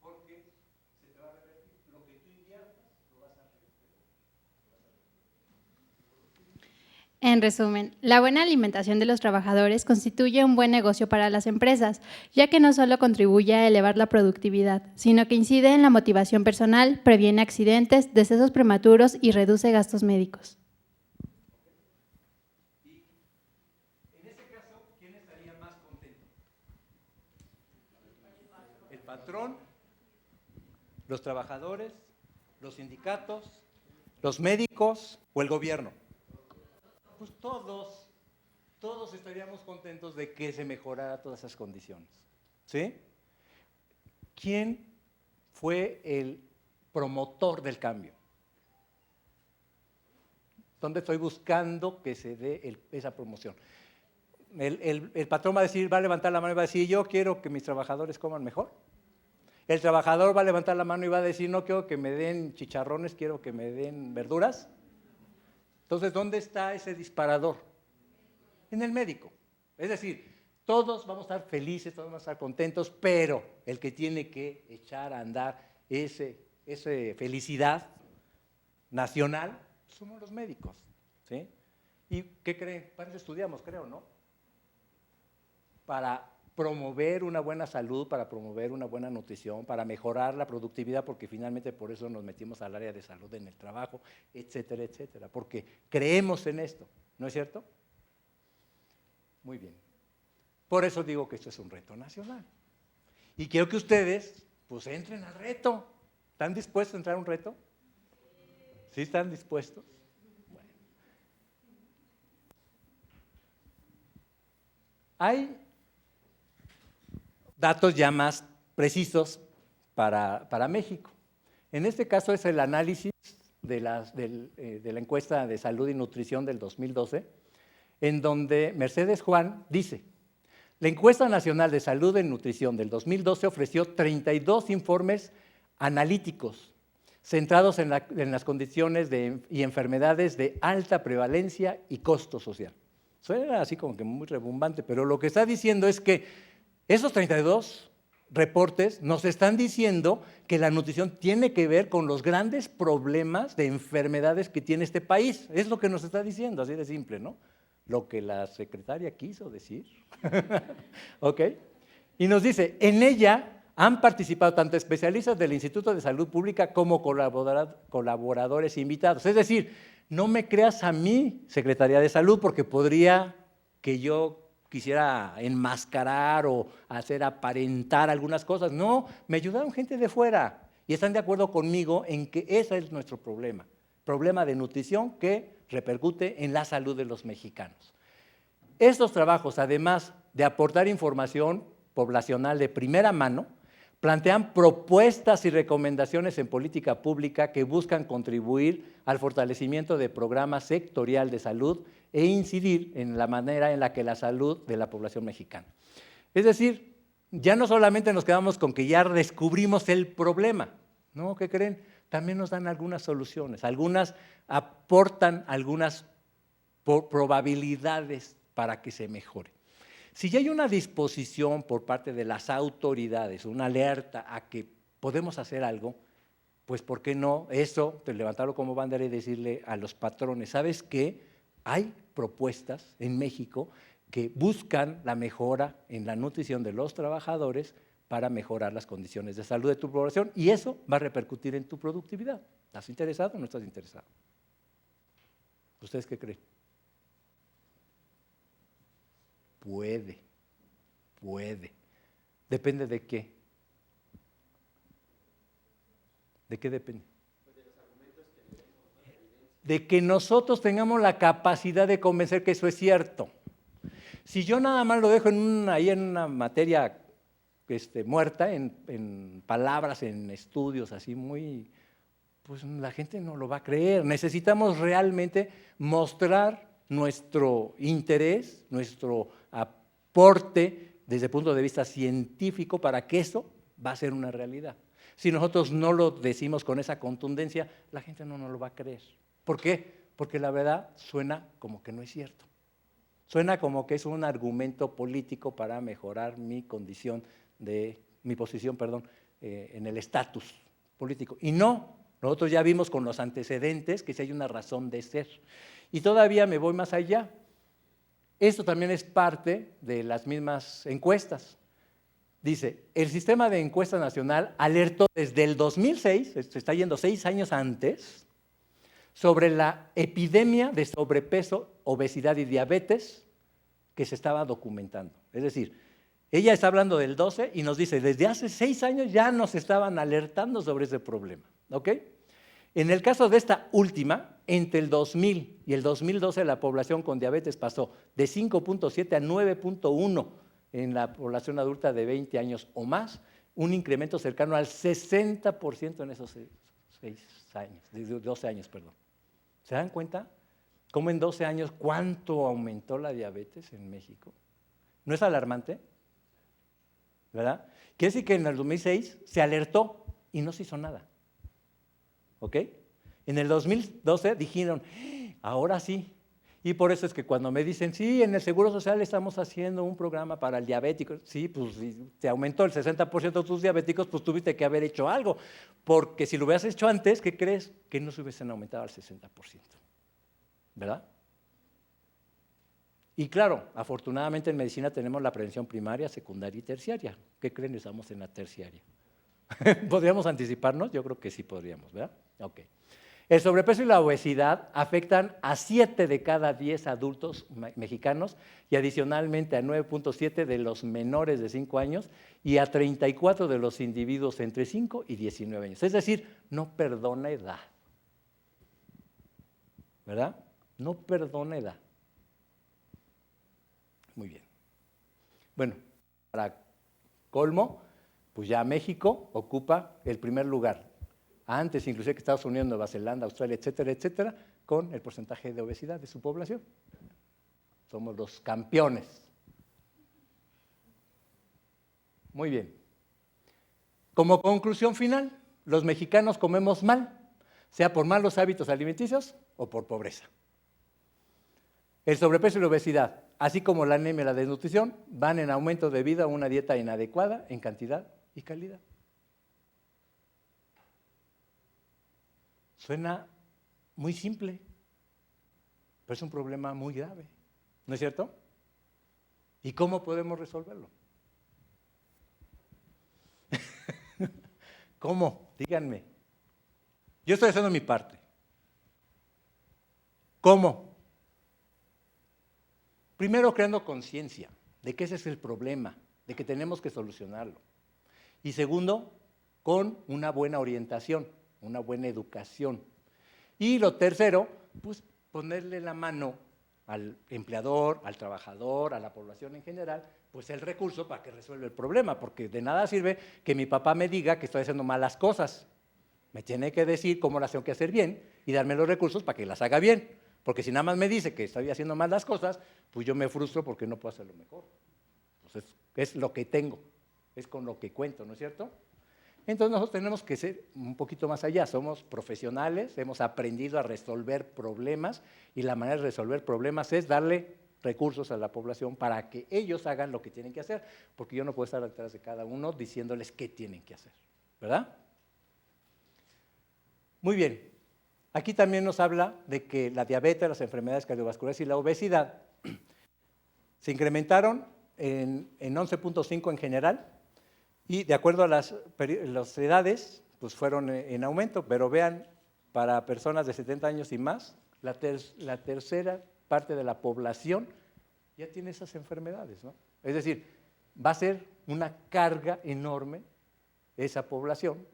porque se te va a revertir lo que tú inviertas, lo vas a recuperar. En resumen, la buena alimentación de los trabajadores constituye un buen negocio para las empresas, ya que no solo contribuye a elevar la productividad, sino que incide en la motivación personal, previene accidentes, decesos prematuros y reduce gastos médicos. En ese caso, ¿quién estaría más contento? ¿El patrón? ¿Los trabajadores? ¿Los sindicatos? ¿Los médicos o el gobierno? Pues todos estaríamos contentos de que se mejorara todas esas condiciones. ¿Sí? ¿Quién fue el promotor del cambio? ¿Dónde estoy buscando que se dé esa promoción? El patrón va a decir, va a levantar la mano y va a decir, yo quiero que mis trabajadores coman mejor. El trabajador va a levantar la mano y va a decir, no quiero que me den chicharrones, quiero que me den verduras. Entonces, ¿dónde está ese disparador? En el médico. Es decir, todos vamos a estar felices, todos vamos a estar contentos, pero el que tiene que echar a andar esa felicidad nacional somos los médicos. ¿Sí? ¿Y qué creen? Para eso estudiamos, creo, ¿no? Para promover una buena salud, para promover una buena nutrición, para mejorar la productividad, porque finalmente por eso nos metimos al área de salud en el trabajo, etcétera, etcétera, porque creemos en esto, ¿no es cierto? Muy bien. Por eso digo que esto es un reto nacional. Y quiero que ustedes, pues, entren al reto. ¿Están dispuestos a entrar a un reto? ¿Sí están dispuestos? Bueno. Hay datos ya más precisos para México. En este caso es el análisis de la encuesta de salud y nutrición del 2012, en donde Mercedes Juan dice, la encuesta nacional de salud y nutrición del 2012 ofreció 32 informes analíticos centrados en las condiciones y enfermedades de alta prevalencia y costo social. Suena así como que muy rebumbante, pero lo que está diciendo es que esos 32 reportes nos están diciendo que la nutrición tiene que ver con los grandes problemas de enfermedades que tiene este país. Es lo que nos está diciendo, así de simple, ¿no? Lo que la secretaria quiso decir. ¿Ok? Y nos dice, en ella han participado tanto especialistas del Instituto de Salud Pública como colaboradores invitados. Es decir, no me creas a mí, Secretaría de Salud, porque podría que yo quisiera enmascarar o hacer aparentar algunas cosas. No, me ayudaron gente de fuera y están de acuerdo conmigo en que ese es nuestro problema de nutrición que repercute en la salud de los mexicanos. Estos trabajos, además de aportar información poblacional de primera mano, plantean propuestas y recomendaciones en política pública que buscan contribuir al fortalecimiento de programas sectorial de salud e incidir en la manera en la que la salud de la población mexicana. Es decir, ya no solamente nos quedamos con que ya descubrimos el problema, ¿no? ¿Qué creen? También nos dan algunas soluciones, algunas aportan algunas probabilidades para que se mejore. Si ya hay una disposición por parte de las autoridades, una alerta a que podemos hacer algo, pues ¿por qué no eso, pues levantarlo como bandera y decirle a los patrones, ¿sabes qué? Hay propuestas en México que buscan la mejora en la nutrición de los trabajadores para mejorar las condiciones de salud de tu población y eso va a repercutir en tu productividad. ¿Estás interesado o no estás interesado? ¿Ustedes qué creen? Puede. ¿Depende de qué? ¿De qué depende? De que nosotros tengamos la capacidad de convencer que eso es cierto. Si yo nada más lo dejo ahí en una materia muerta, en palabras, en estudios así muy, pues la gente no lo va a creer. Necesitamos realmente mostrar nuestro interés, nuestro aporte desde el punto de vista científico para que eso va a ser una realidad. Si nosotros no lo decimos con esa contundencia, la gente no nos lo va a creer. ¿Por qué? Porque la verdad suena como que no es cierto. Suena como que es un argumento político para mejorar mi posición en el estatus político. Y no, nosotros ya vimos con los antecedentes que sí hay una razón de ser. Y todavía me voy más allá. Esto también es parte de las mismas encuestas. Dice, el sistema de encuesta nacional alertó desde el 2006, se está yendo 6 años antes, sobre la epidemia de sobrepeso, obesidad y diabetes que se estaba documentando. Es decir, ella está hablando del 12 y nos dice, desde hace 6 años ya nos estaban alertando sobre ese problema. ¿Ok? En el caso de esta última, entre el 2000 y el 2012 la población con diabetes pasó de 5.7 a 9.1 en la población adulta de 20 años o más, un incremento cercano al 60% en esos 12 años, perdón. ¿Se dan cuenta? ¿Cómo en 12 años cuánto aumentó la diabetes en México? ¿No es alarmante? ¿Verdad? Quiere decir que en el 2006 se alertó y no se hizo nada. ¿Ok? En el 2012 dijeron, ahora sí. Y por eso es que cuando me dicen, sí, en el Seguro Social estamos haciendo un programa para el diabético. Sí, pues si te aumentó el 60% de tus diabéticos, pues tuviste que haber hecho algo. Porque si lo hubieras hecho antes, ¿qué crees? Que no se hubiesen aumentado al 60%. ¿Verdad? Y claro, afortunadamente en medicina tenemos la prevención primaria, secundaria y terciaria. ¿Qué creen? Estamos en la terciaria. ¿Podríamos anticiparnos? Yo creo que sí podríamos, ¿verdad? Ok. El sobrepeso y la obesidad afectan a 7 de cada 10 adultos mexicanos y adicionalmente a 9.7 de los menores de 5 años y a 34 de los individuos entre 5 y 19 años. Es decir, no perdona edad. ¿Verdad? No perdona edad. Muy bien. Bueno, para colmo, pues ya México ocupa el primer lugar. Antes inclusive que Estados Unidos, Nueva Zelanda, Australia, etcétera, con el porcentaje de obesidad de su población. Somos los campeones. Muy bien. Como conclusión final, los mexicanos comemos mal, sea por malos hábitos alimenticios o por pobreza. El sobrepeso y la obesidad, así como la anemia y la desnutrición, van en aumento debido a una dieta inadecuada en cantidad y calidad. Suena muy simple, pero es un problema muy grave, ¿no es cierto? ¿Y cómo podemos resolverlo? ¿Cómo? Díganme. Yo estoy haciendo mi parte. ¿Cómo? Primero, creando conciencia de que ese es el problema, de que tenemos que solucionarlo. Y segundo, con una buena orientación, una buena educación. Y lo tercero, pues ponerle la mano al empleador, al trabajador, a la población en general, pues el recurso para que resuelva el problema, porque de nada sirve que mi papá me diga que estoy haciendo malas cosas. Me tiene que decir cómo las tengo que hacer bien y darme los recursos para que las haga bien, porque si nada más me dice que estoy haciendo mal las cosas, pues yo me frustro porque no puedo hacerlo mejor. Pues es lo que tengo, es con lo que cuento, ¿no es cierto? Entonces nosotros tenemos que ser un poquito más allá, somos profesionales, hemos aprendido a resolver problemas y la manera de resolver problemas es darle recursos a la población para que ellos hagan lo que tienen que hacer, porque yo no puedo estar detrás de cada uno diciéndoles qué tienen que hacer, ¿verdad? Muy bien, aquí también nos habla de que la diabetes, las enfermedades cardiovasculares y la obesidad se incrementaron en 11.5 en general, y de acuerdo a las edades, pues fueron en aumento, pero vean, para personas de 70 años y más, la tercera parte de la población ya tiene esas enfermedades, ¿no? Es decir, va a ser una carga enorme esa población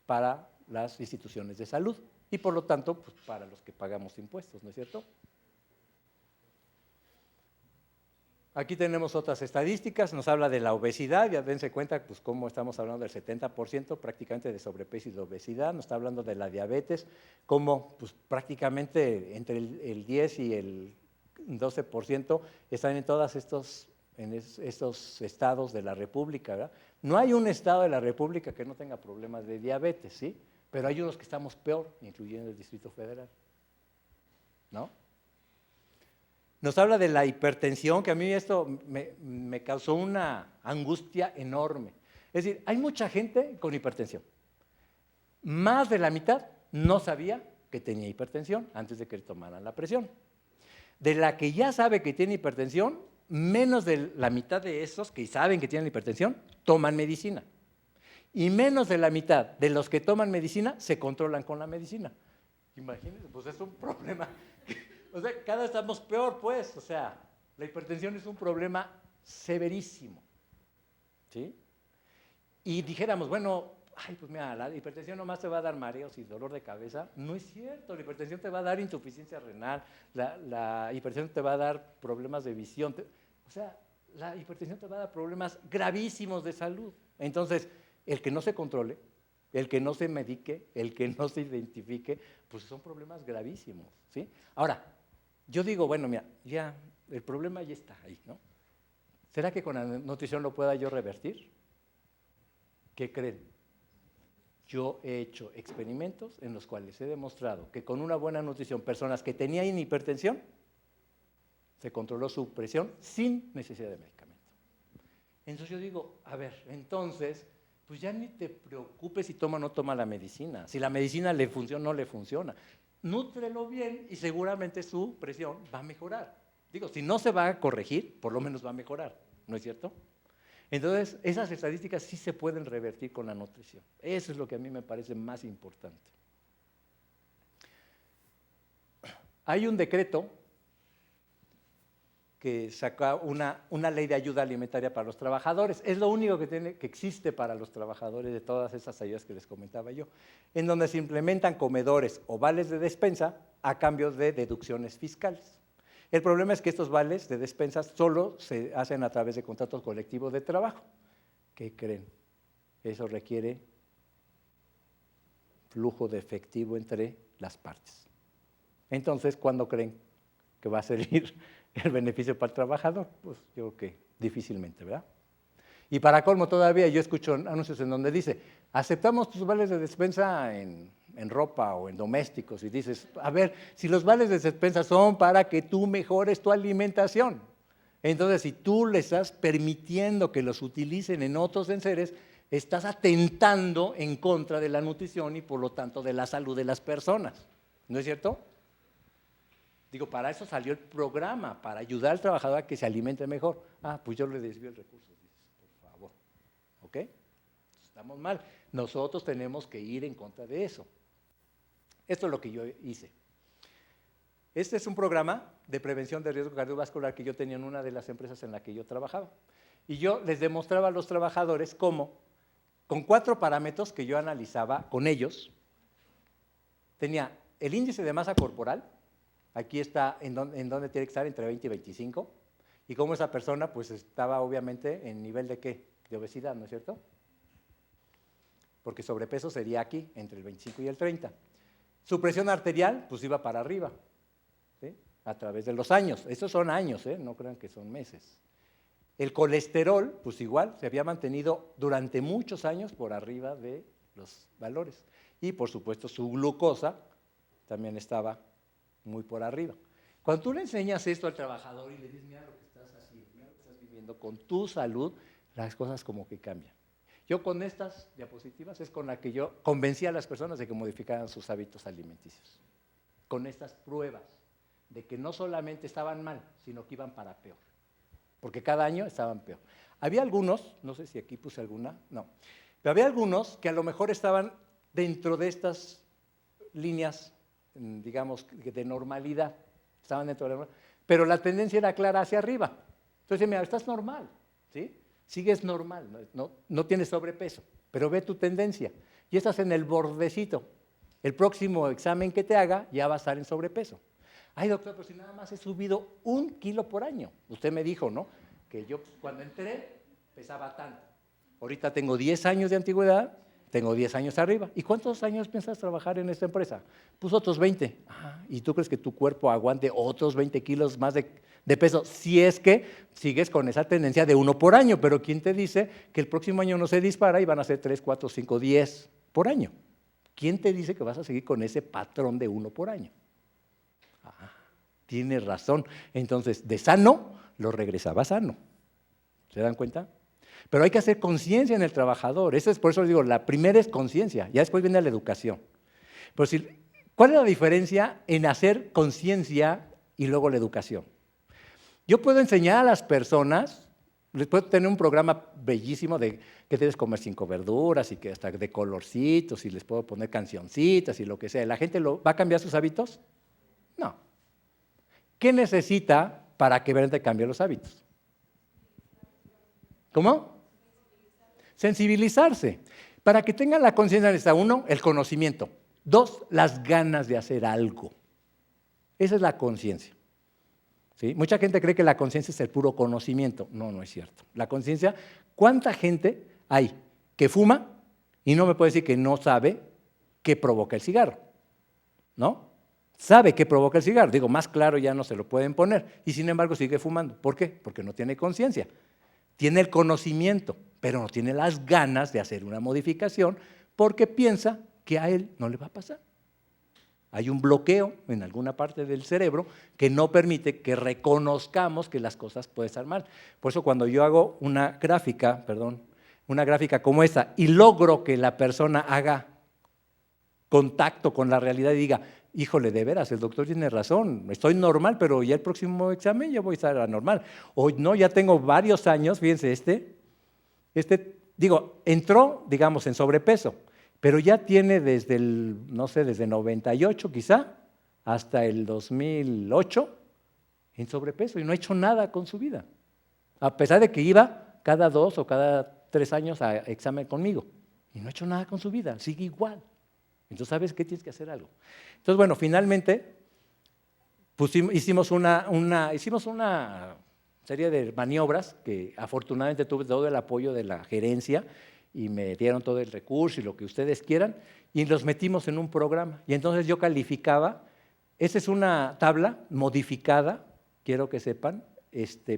para las instituciones de salud y por lo tanto, pues para los que pagamos impuestos, ¿no es cierto? Aquí tenemos otras estadísticas, nos habla de la obesidad, ya dense cuenta pues cómo estamos hablando del 70% prácticamente de sobrepeso y de obesidad, nos está hablando de la diabetes, cómo pues prácticamente entre el 10 y el 12% están en todos estos estados de la República, ¿verdad? No hay un estado de la República que no tenga problemas de diabetes, ¿sí? Pero hay unos que estamos peor, incluyendo el Distrito Federal, ¿no? Nos habla de la hipertensión, que a mí esto me causó una angustia enorme. Es decir, hay mucha gente con hipertensión. Más de la mitad no sabía que tenía hipertensión antes de que le tomaran la presión. De la que ya sabe que tiene hipertensión, menos de la mitad de esos que saben que tienen hipertensión toman medicina. Y menos de la mitad de los que toman medicina se controlan con la medicina. Imagínense, pues es un problema. O sea, cada vez estamos peor, pues. O sea, la hipertensión es un problema severísimo, ¿sí? Y dijéramos, bueno, ay, pues mira, la hipertensión nomás te va a dar mareos y dolor de cabeza. No es cierto, la hipertensión te va a dar insuficiencia renal, la hipertensión te va a dar problemas de visión. O sea, la hipertensión te va a dar problemas gravísimos de salud. Entonces, el que no se controle, el que no se medique, el que no se identifique, pues son problemas gravísimos, ¿sí? Ahora, yo digo, bueno, mira, ya el problema ya está ahí, ¿no? ¿Será que con la nutrición lo pueda yo revertir? ¿Qué creen? Yo he hecho experimentos en los cuales he demostrado que con una buena nutrición, personas que tenían hipertensión, se controló su presión sin necesidad de medicamento. Entonces yo digo, a ver, entonces, pues ya ni te preocupes si toma o no toma la medicina. Si la medicina le funciona o no le funciona. Nútrelo bien y seguramente su presión va a mejorar. Digo, si no se va a corregir, por lo menos va a mejorar, ¿no es cierto? Entonces, esas estadísticas sí se pueden revertir con la nutrición. Eso es lo que a mí me parece más importante. Hay un decreto que saca una ley de ayuda alimentaria para los trabajadores. Es lo único que existe para los trabajadores de todas esas ayudas que les comentaba yo, en donde se implementan comedores o vales de despensa a cambio de deducciones fiscales. El problema es que estos vales de despensa solo se hacen a través de contratos colectivos de trabajo. ¿Qué creen? Eso requiere flujo de efectivo entre las partes. Entonces, ¿cuándo creen que va a salir el beneficio para el trabajador? Pues yo creo que difícilmente, ¿verdad? Y para colmo todavía yo escucho anuncios en donde dice, aceptamos tus vales de despensa en ropa o en domésticos, y dices, a ver, si los vales de despensa son para que tú mejores tu alimentación, entonces si tú le estás permitiendo que los utilicen en otros enseres, estás atentando en contra de la nutrición y por lo tanto de la salud de las personas, ¿no es cierto? Digo, para eso salió el programa, para ayudar al trabajador a que se alimente mejor. Ah, pues yo le desvío el recurso, dices, por favor, ¿ok? Estamos mal. Nosotros tenemos que ir en contra de eso. Esto es lo que yo hice. Este es un programa de prevención de riesgo cardiovascular que yo tenía en una de las empresas en la que yo trabajaba. Y yo les demostraba a los trabajadores cómo, con 4 parámetros que yo analizaba con ellos, tenía el índice de masa corporal, aquí está en donde tiene que estar entre 20 y 25, y cómo esa persona pues estaba obviamente en nivel de ¿qué? De obesidad, ¿no es cierto? Porque sobrepeso sería aquí, entre el 25 y el 30. Su presión arterial pues iba para arriba, ¿sí? A través de los años. Estos son años, no crean que son meses. El colesterol, pues igual, se había mantenido durante muchos años por arriba de los valores. Y por supuesto su glucosa también estaba muy por arriba. Cuando tú le enseñas esto al trabajador y le dices, mira lo que estás haciendo, mira lo que estás viviendo con tu salud, las cosas como que cambian. Yo con estas diapositivas es con la que yo convencí a las personas de que modificaran sus hábitos alimenticios. Con estas pruebas de que no solamente estaban mal, sino que iban para peor. Porque cada año estaban peor. Había algunos, no sé si aquí puse alguna, no, pero había algunos que a lo mejor estaban dentro de estas líneas, digamos, de normalidad, estaban dentro de la normalidad, pero la tendencia era clara hacia arriba. Entonces, mira, estás normal, ¿sí? Sigues normal, no tienes sobrepeso, pero ve tu tendencia y estás en el bordecito. El próximo examen que te haga ya va a estar en sobrepeso. Ay, doctor, pero si nada más he subido 1 kilo por año. Usted me dijo, ¿no? Que yo cuando entré pesaba tanto. Ahorita tengo 10 años de antigüedad, tengo 10 años arriba. ¿Y cuántos años piensas trabajar en esta empresa? Pues otros 20. ¿Y tú crees que tu cuerpo aguante otros 20 kilos más de peso? Si es que sigues con esa tendencia de 1 por año, pero ¿quién te dice que el próximo año no se dispara y van a ser 3, 4, 5, 10 por año? ¿Quién te dice que vas a seguir con ese patrón de 1 por año? Tienes razón. Entonces, de sano, lo regresaba sano. ¿Se dan cuenta? Pero hay que hacer conciencia en el trabajador. Por eso les digo, la primera es conciencia, ya después viene la educación. Pero ¿cuál es la diferencia en hacer conciencia y luego la educación? Yo puedo enseñar a las personas, les puedo tener un programa bellísimo de que debes comer 5 verduras y que hasta de colorcitos y les puedo poner cancioncitas y lo que sea. ¿La gente va a cambiar sus hábitos? No. ¿Qué necesita para que realmente cambie los hábitos? ¿Cómo? Sensibilizarse. Para que tengan la conciencia necesita 1, el conocimiento. 2, las ganas de hacer algo. Esa es la conciencia. ¿Sí? Mucha gente cree que la conciencia es el puro conocimiento. No, no es cierto. La conciencia, ¿cuánta gente hay que fuma y no me puede decir que no sabe qué provoca el cigarro? ¿No? Sabe qué provoca el cigarro. Digo, más claro ya no se lo pueden poner. Y sin embargo sigue fumando. ¿Por qué? Porque no tiene conciencia. Tiene el conocimiento, pero no tiene las ganas de hacer una modificación porque piensa que a él no le va a pasar. Hay un bloqueo en alguna parte del cerebro que no permite que reconozcamos que las cosas pueden estar mal. Por eso cuando yo hago una gráfica como esta y logro que la persona haga contacto con la realidad y diga, híjole, de veras, el doctor tiene razón, estoy normal, pero ya el próximo examen ya voy a estar anormal. O no, ya tengo varios años, fíjense, entró, digamos, en sobrepeso, pero ya tiene desde desde 98 quizá, hasta el 2008, en sobrepeso y no ha hecho nada con su vida. A pesar de que iba cada 2 o cada 3 años a examen conmigo y no ha hecho nada con su vida, sigue igual. Entonces, ¿sabes qué? Tienes que hacer algo. Entonces, bueno, finalmente hicimos una serie de maniobras que afortunadamente tuve todo el apoyo de la gerencia y me dieron todo el recurso y lo que ustedes quieran y los metimos en un programa. Y entonces yo calificaba, esa es una tabla modificada, quiero que sepan,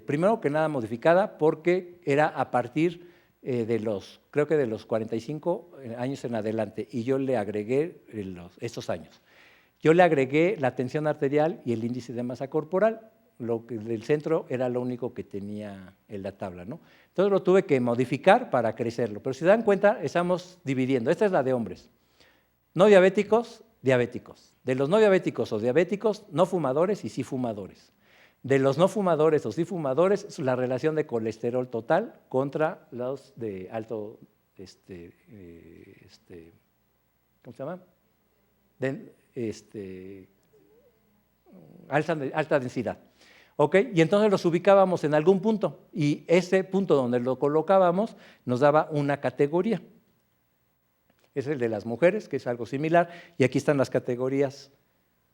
primero que nada modificada porque era a partir creo que de los 45 años en adelante, y yo le agregué estos años. Yo le agregué la tensión arterial y el índice de masa corporal, lo que del centro era lo único que tenía en la tabla, ¿no? Entonces lo tuve que modificar para crecerlo, pero si se dan cuenta, estamos dividiendo. Esta es la de hombres. No diabéticos, diabéticos. De los no diabéticos o diabéticos, no fumadores y sí fumadores. De los no fumadores o sí fumadores, es la relación de colesterol total contra los de alto, ¿cómo se llama? Alta densidad. ¿Ok? Y entonces los ubicábamos en algún punto y ese punto donde lo colocábamos nos daba una categoría. Es el de las mujeres, que es algo similar, y aquí están las categorías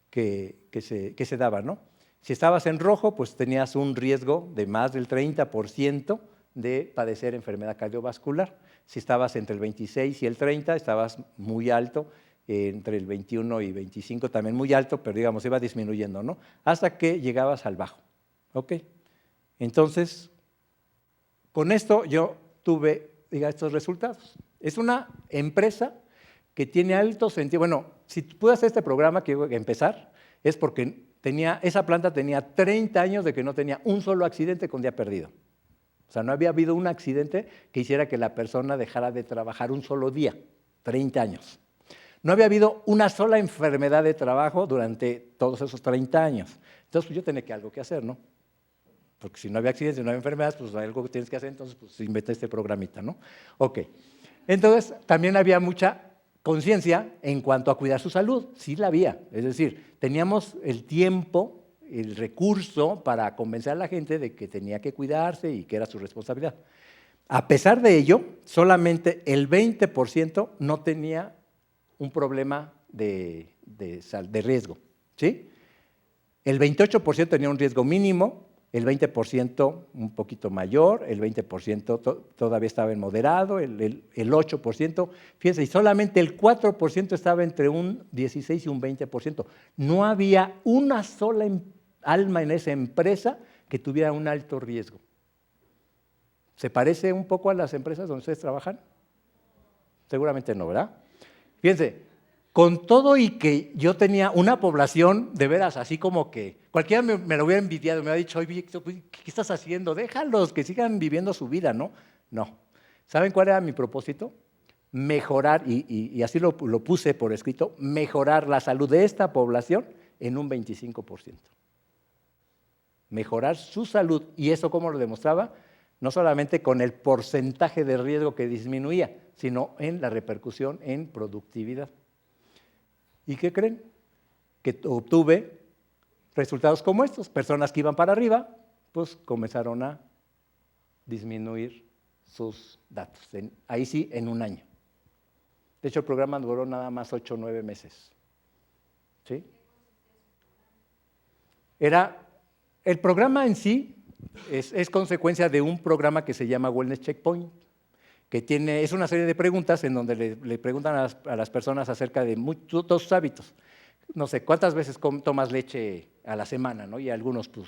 que se daban, ¿no? Si estabas en rojo, pues tenías un riesgo de más del 30% de padecer enfermedad cardiovascular. Si estabas entre el 26 y el 30, estabas muy alto, entre el 21 y 25 también muy alto, pero digamos, iba disminuyendo, ¿no? Hasta que llegabas al bajo, ¿ok? Entonces, con esto yo tuve, estos resultados. Es una empresa que tiene alto sentido. Bueno, si pude hacer este programa que iba a empezar, es porque esa planta tenía 30 años de que no tenía un solo accidente con día perdido. O sea, no había habido un accidente que hiciera que la persona dejara de trabajar un solo día, 30 años. No había habido una sola enfermedad de trabajo durante todos esos 30 años. Entonces, pues yo tenía algo que hacer, ¿no? Porque si no había accidentes, no había enfermedades, pues algo que tienes que hacer, entonces pues inventé este programita, ¿no? Ok. Entonces, también había mucha conciencia en cuanto a cuidar su salud, sí la había. Es decir, teníamos el tiempo, el recurso para convencer a la gente de que tenía que cuidarse y que era su responsabilidad. A pesar de ello, solamente el 20% no tenía un problema de riesgo, ¿sí? El 28% tenía un riesgo mínimo, el 20% un poquito mayor, el 20% todavía estaba en moderado, el 8%, fíjense, y solamente el 4% estaba entre un 16 y un 20%. No había una sola alma en esa empresa que tuviera un alto riesgo. ¿Se parece un poco a las empresas donde ustedes trabajan? Seguramente no, ¿verdad? Fíjense, con todo y que yo tenía una población de veras así como que cualquiera me lo hubiera envidiado, me hubiera dicho, oye, ¿qué estás haciendo? Déjalos que sigan viviendo su vida, ¿no? No. ¿Saben cuál era mi propósito? Mejorar, y así lo puse por escrito, mejorar la salud de esta población en un 25%. Mejorar su salud. ¿Y eso cómo lo demostraba? No solamente con el porcentaje de riesgo que disminuía, sino en la repercusión en productividad. ¿Y qué creen? Que obtuve resultados como estos. Personas que iban para arriba, pues comenzaron a disminuir sus datos. Ahí sí, en un año. De hecho, el programa duró nada más 8 o 9 meses. ¿Sí? El programa en sí es consecuencia de un programa que se llama Wellness Checkpoint, que es una serie de preguntas en donde le preguntan a las personas acerca de todos sus hábitos. No sé, ¿cuántas veces tomas leche a la semana? ¿No? Y algunos, pues,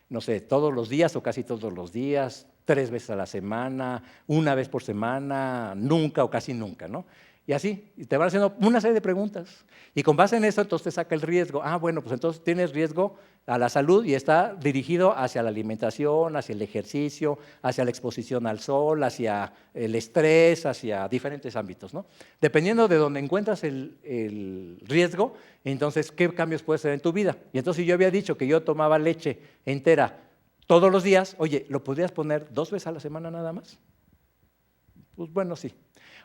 no sé, todos los días o casi todos los días, 3 veces a la semana, 1 vez por semana, nunca o casi nunca, ¿no? Y así, y te van haciendo una serie de preguntas. Y con base en eso, entonces te saca el riesgo. Ah, bueno, pues entonces tienes riesgo a la salud y está dirigido hacia la alimentación, hacia el ejercicio, hacia la exposición al sol, hacia el estrés, hacia diferentes ámbitos, ¿no? Dependiendo de dónde encuentras el riesgo, entonces, ¿qué cambios puedes hacer en tu vida? Y entonces, si yo había dicho que yo tomaba leche entera todos los días, oye, ¿lo podrías poner 2 veces a la semana nada más? Pues bueno, sí.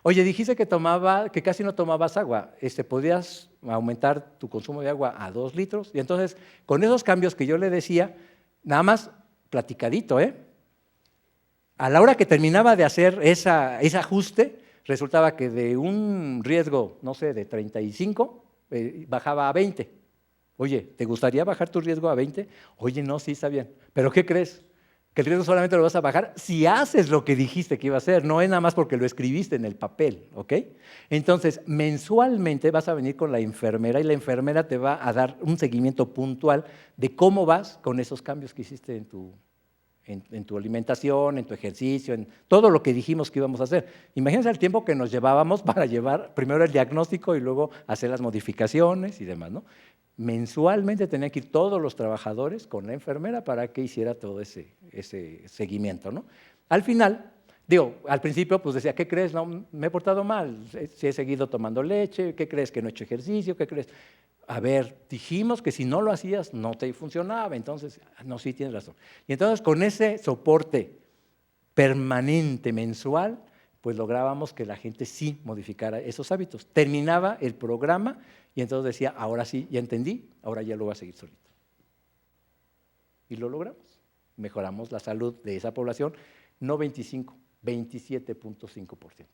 Oye, dijiste que casi no tomabas agua, ¿podrías aumentar tu consumo de agua a 2 litros? Y entonces, con esos cambios que yo le decía, nada más platicadito, a la hora que terminaba de hacer ese ajuste, resultaba que de un riesgo, no sé, de 35, bajaba a 20. Oye, ¿te gustaría bajar tu riesgo a 20? Oye, no, sí, está bien. ¿Pero qué crees? Que el riesgo solamente lo vas a bajar si haces lo que dijiste que iba a hacer, no es nada más porque lo escribiste en el papel, ¿ok? Entonces, mensualmente vas a venir con la enfermera y la enfermera te va a dar un seguimiento puntual de cómo vas con esos cambios que hiciste en tu alimentación, en tu ejercicio, en todo lo que dijimos que íbamos a hacer. Imagínense el tiempo que nos llevábamos para llevar primero el diagnóstico y luego hacer las modificaciones y demás, ¿no? Mensualmente tenían que ir todos los trabajadores con la enfermera para que hiciera todo ese seguimiento, ¿no? Al final, al principio pues decía, ¿qué crees? No, me he portado mal, si he seguido tomando leche, ¿qué crees? Que no he hecho ejercicio, ¿qué crees? A ver, dijimos que si no lo hacías no te funcionaba, entonces, no, sí tienes razón. Y entonces con ese soporte permanente mensual, pues lográbamos que la gente sí modificara esos hábitos. Terminaba el programa y entonces decía, ahora sí, ya entendí, ahora ya lo voy a seguir solito. Y lo logramos. Mejoramos la salud de esa población, no 25, 27.5%.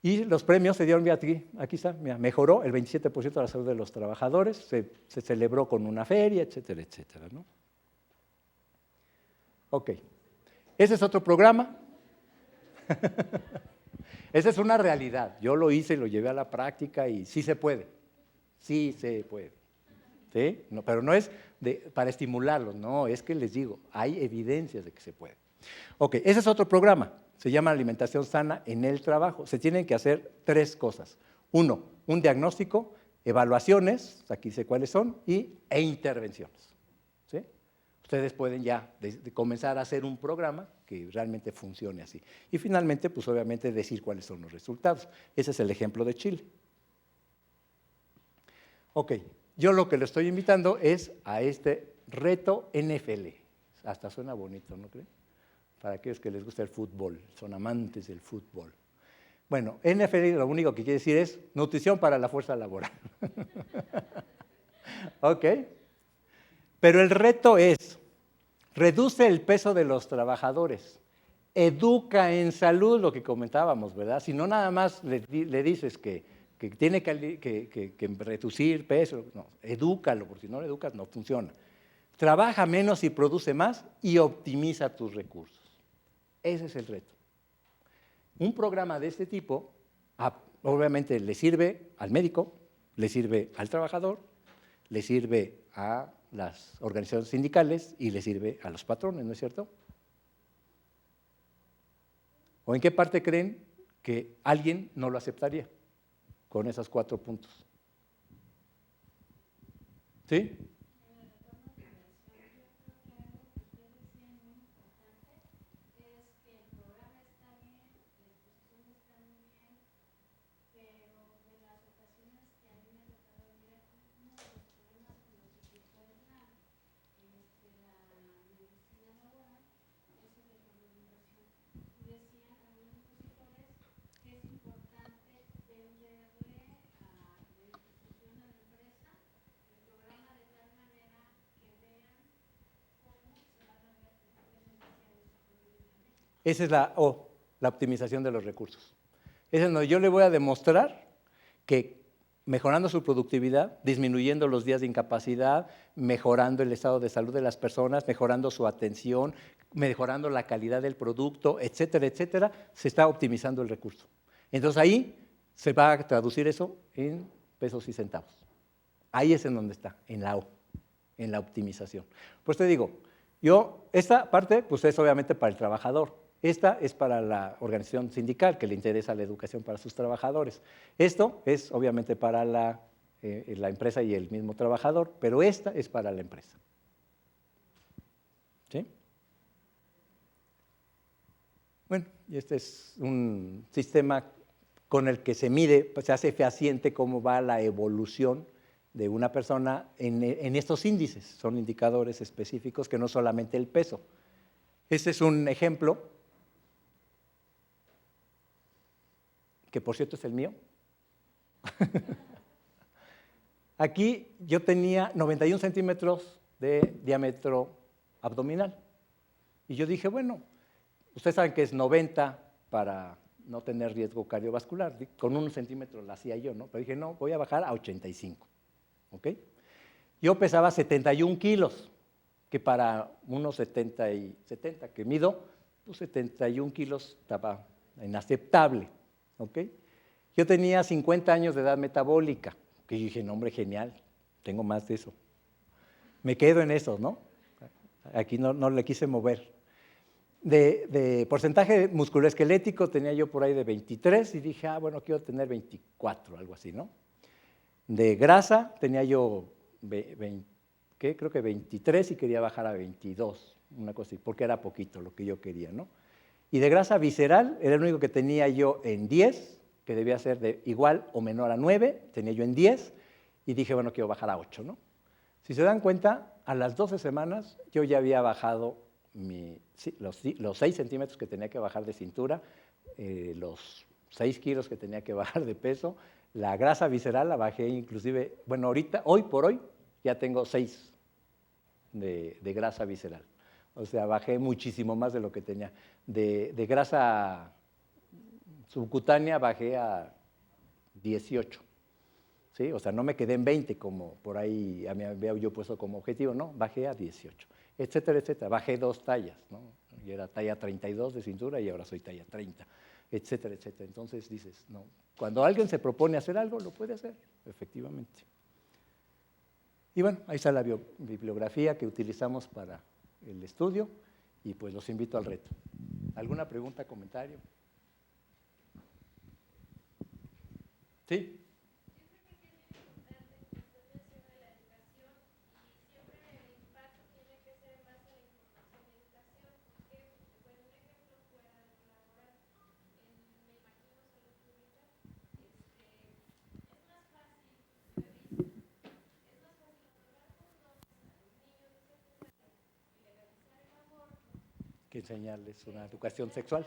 Y los premios se dieron, mira, aquí está, mira, mejoró el 27% de la salud de los trabajadores, se celebró con una feria, etcétera, etcétera, ¿no? Ok, ese es otro programa. Esa es una realidad. Yo lo hice, lo llevé a la práctica y sí se puede. Sí se puede. ¿Sí? No, pero no es para estimularlos, no, es que les digo, hay evidencias de que se puede. Ok, ese es otro programa. Se llama alimentación sana en el trabajo. Se tienen que hacer 3 cosas. 1, un diagnóstico, evaluaciones, aquí sé cuáles son, e intervenciones. ¿Sí? Ustedes pueden ya comenzar a hacer un programa que realmente funcione así. Y finalmente, pues obviamente decir cuáles son los resultados. Ese es el ejemplo de Chile. Ok, yo lo que le estoy invitando es a este reto NFL. Hasta suena bonito, ¿no creen? Para aquellos que les gusta el fútbol, son amantes del fútbol. Bueno, NFL lo único que quiere decir es nutrición para la fuerza laboral. Ok. Pero el reto es, reduce el peso de los trabajadores, educa en salud, lo que comentábamos, ¿verdad? Si no nada más le dices que tiene que reducir peso, no, edúcalo, porque si no lo educas no funciona. Trabaja menos y produce más y optimiza tus recursos. Ese es el reto. Un programa de este tipo, obviamente le sirve al médico, le sirve al trabajador, le sirve a las organizaciones sindicales y le sirve a los patrones, ¿no es cierto? ¿O en qué parte creen que alguien no lo aceptaría con esos 4 puntos? ¿Sí? Esa es la optimización de los recursos. Esa es donde yo le voy a demostrar que mejorando su productividad, disminuyendo los días de incapacidad, mejorando el estado de salud de las personas, mejorando su atención, mejorando la calidad del producto, etcétera, etcétera, se está optimizando el recurso. Entonces ahí se va a traducir eso en pesos y centavos. Ahí es en donde está, en la O, en la optimización. Pues te digo, esta parte pues es obviamente para el trabajador. Esta es para la organización sindical que le interesa la educación para sus trabajadores. Esto es obviamente para la empresa y el mismo trabajador, pero esta es para la empresa. ¿Sí? Bueno, y este es un sistema con el que se mide, pues se hace fehaciente cómo va la evolución de una persona en estos índices. Son indicadores específicos que no solamente el peso. Este es un ejemplo, que por cierto es el mío. Aquí yo tenía 91 centímetros de diámetro abdominal. Y yo dije, bueno, ustedes saben que es 90 para no tener riesgo cardiovascular. Con 1 centímetro la hacía yo, ¿no? Pero dije, no, voy a bajar a 85. ¿Ok? Yo pesaba 71 kilos, que para unos 70 que mido, pues 71 kilos estaba inaceptable. ¿Ok? Yo tenía 50 años de edad metabólica, que yo dije, no, hombre, genial, tengo más de eso. Me quedo en eso, ¿no? Aquí no le quise mover. De porcentaje musculoesquelético tenía yo por ahí de 23 y dije, bueno, quiero tener 24, algo así, ¿no? De grasa tenía yo, creo que 23 y quería bajar a 22, una cosa así, porque era poquito lo que yo quería, ¿no? Y de grasa visceral era el único que tenía yo en 10, que debía ser de igual o menor a 9, tenía yo en 10, y dije, bueno, quiero bajar a 8, ¿no? Si se dan cuenta, a las 12 semanas yo ya había bajado los 6 centímetros que tenía que bajar de cintura, los 6 kilos que tenía que bajar de peso, la grasa visceral la bajé inclusive, bueno, ahorita, hoy por hoy, ya tengo 6 de grasa visceral. O sea, bajé muchísimo más de lo que tenía. De grasa subcutánea bajé a 18. ¿Sí? O sea, no me quedé en 20 como por ahí había yo puesto como objetivo, no, bajé a 18, etcétera, etcétera. Bajé 2 tallas, ¿no? Yo era talla 32 de cintura y ahora soy talla 30, etcétera, etcétera. Entonces dices, no, cuando alguien se propone hacer algo, lo puede hacer, efectivamente. Y bueno, ahí está la bibliografía que utilizamos para el estudio y pues los invito al reto. ¿Alguna pregunta, comentario? ¿Sí? Que enseñarles una educación sexual.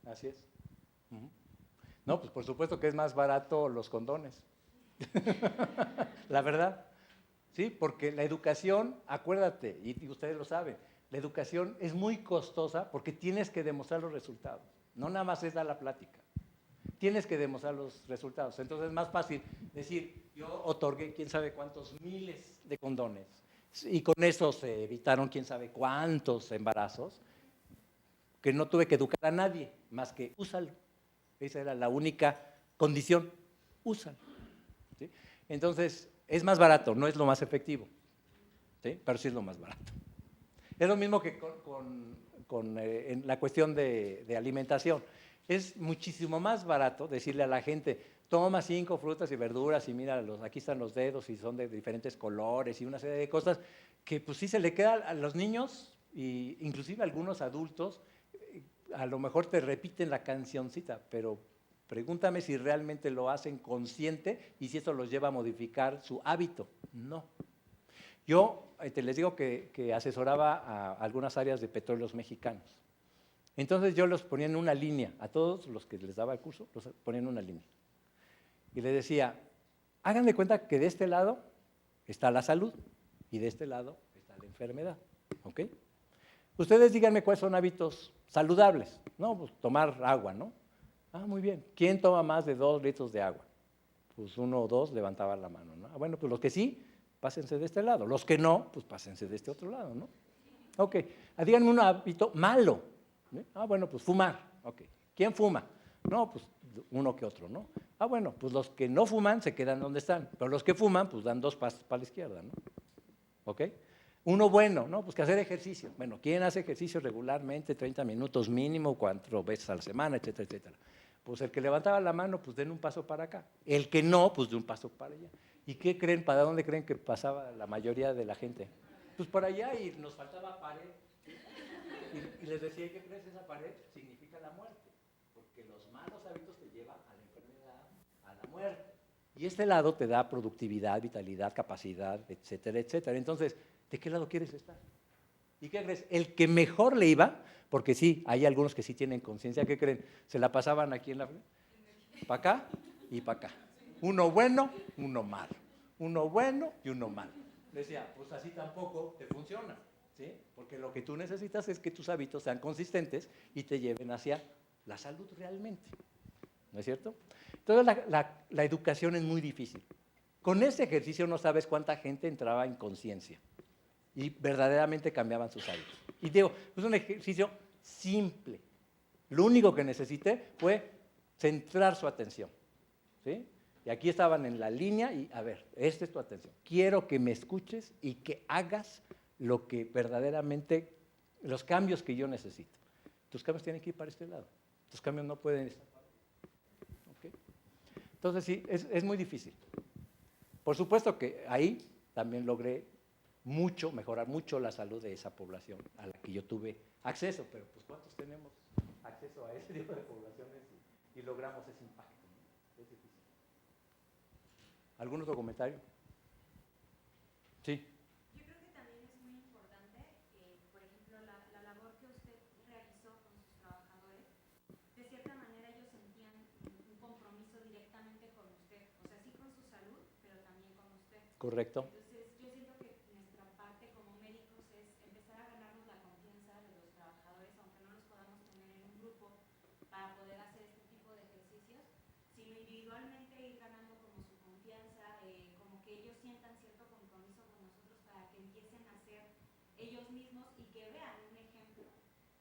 Así es. No, pues por supuesto que es más barato los condones. La verdad. Sí, porque la educación, acuérdate, y ustedes lo saben, la educación es muy costosa porque tienes que demostrar los resultados. No nada más es dar la plática. Tienes que demostrar los resultados. Entonces es más fácil decir, yo otorgué quién sabe cuántos miles de condones y con eso se evitaron quién sabe cuántos embarazos, que no tuve que educar a nadie, más que úsalo. Esa era la única condición, úsalo. ¿Sí? Entonces, es más barato, no es lo más efectivo, ¿sí? Pero sí es lo más barato. Es lo mismo que en la cuestión de alimentación. Es muchísimo más barato decirle a la gente, toma 5 frutas y verduras y mira, aquí están los dedos y son de diferentes colores y una serie de cosas que pues sí se le queda a los niños e inclusive a algunos adultos, a lo mejor te repiten la cancioncita, pero pregúntame si realmente lo hacen consciente y si eso los lleva a modificar su hábito. No. Yo les digo que asesoraba a algunas áreas de petróleos mexicanos. Entonces yo los ponía en una línea, a todos los que les daba el curso, los ponía en una línea. Y les decía, hagan de cuenta que de este lado está la salud y de este lado está la enfermedad. ¿Ok? Ustedes díganme cuáles son hábitos saludables. No, pues tomar agua, ¿no? Ah, muy bien. ¿Quién toma más de 2 litros de agua? Pues 1 o 2 levantaban la mano, ¿no? Ah, bueno, pues los que sí, pásense de este lado. Los que no, pues pásense de este otro lado, ¿no? Ok. Díganme un hábito malo. Ah, bueno, pues fumar. Ok. ¿Quién fuma? No, pues uno que otro, ¿no? Ah, bueno, pues los que no fuman se quedan donde están, pero los que fuman, pues dan 2 pasos para la izquierda, ¿no? ¿Ok? Uno bueno, ¿no? Pues que hacer ejercicio. Bueno, ¿quién hace ejercicio regularmente? 30 minutos mínimo, 4 veces a la semana, etcétera, etcétera. Pues el que levantaba la mano, pues den un paso para acá. El que no, pues de un paso para allá. ¿Y qué creen? ¿Para dónde creen que pasaba la mayoría de la gente? Pues por allá y nos faltaba pared. Y les decía, ¿qué crees? Esa pared significa la muerte, porque los malos hábitos te llevan a la enfermedad, a la muerte. Y este lado te da productividad, vitalidad, capacidad, etcétera, etcétera. Entonces, ¿de qué lado quieres estar? ¿Y qué crees? El que mejor le iba, porque sí, hay algunos que sí tienen conciencia, ¿qué creen? Se la pasaban aquí en la frente, para acá y para acá. Uno bueno, uno malo. Uno bueno y uno malo. Decía, pues así tampoco te funciona. ¿Sí? Porque lo que tú necesitas es que tus hábitos sean consistentes y te lleven hacia la salud realmente. ¿No es cierto? Entonces la educación es muy difícil. Con ese ejercicio no sabes cuánta gente entraba en conciencia y verdaderamente cambiaban sus hábitos. Y digo, es un ejercicio simple. Lo único que necesité fue centrar su atención. ¿Sí? Y aquí estaban en la línea y, a ver, esta es tu atención. Quiero que me escuches y que hagas lo que verdaderamente, los cambios que yo necesito. Tus cambios tienen que ir para este lado. Tus cambios no pueden estar para ¿okay? Entonces sí, es muy difícil. Por supuesto que ahí también logré mejorar mucho la salud de esa población a la que yo tuve acceso, pero pues ¿cuántos tenemos acceso a ese tipo de poblaciones y logramos ese impacto? ¿No? Es difícil. ¿Algún otro comentario? Sí. Correcto. Entonces, yo siento que nuestra parte como médicos es sino individualmente ir ganando como su confianza, como que ellos sientan cierto compromiso con nosotros para que empiecen a ser ellos mismos y que vean un ejemplo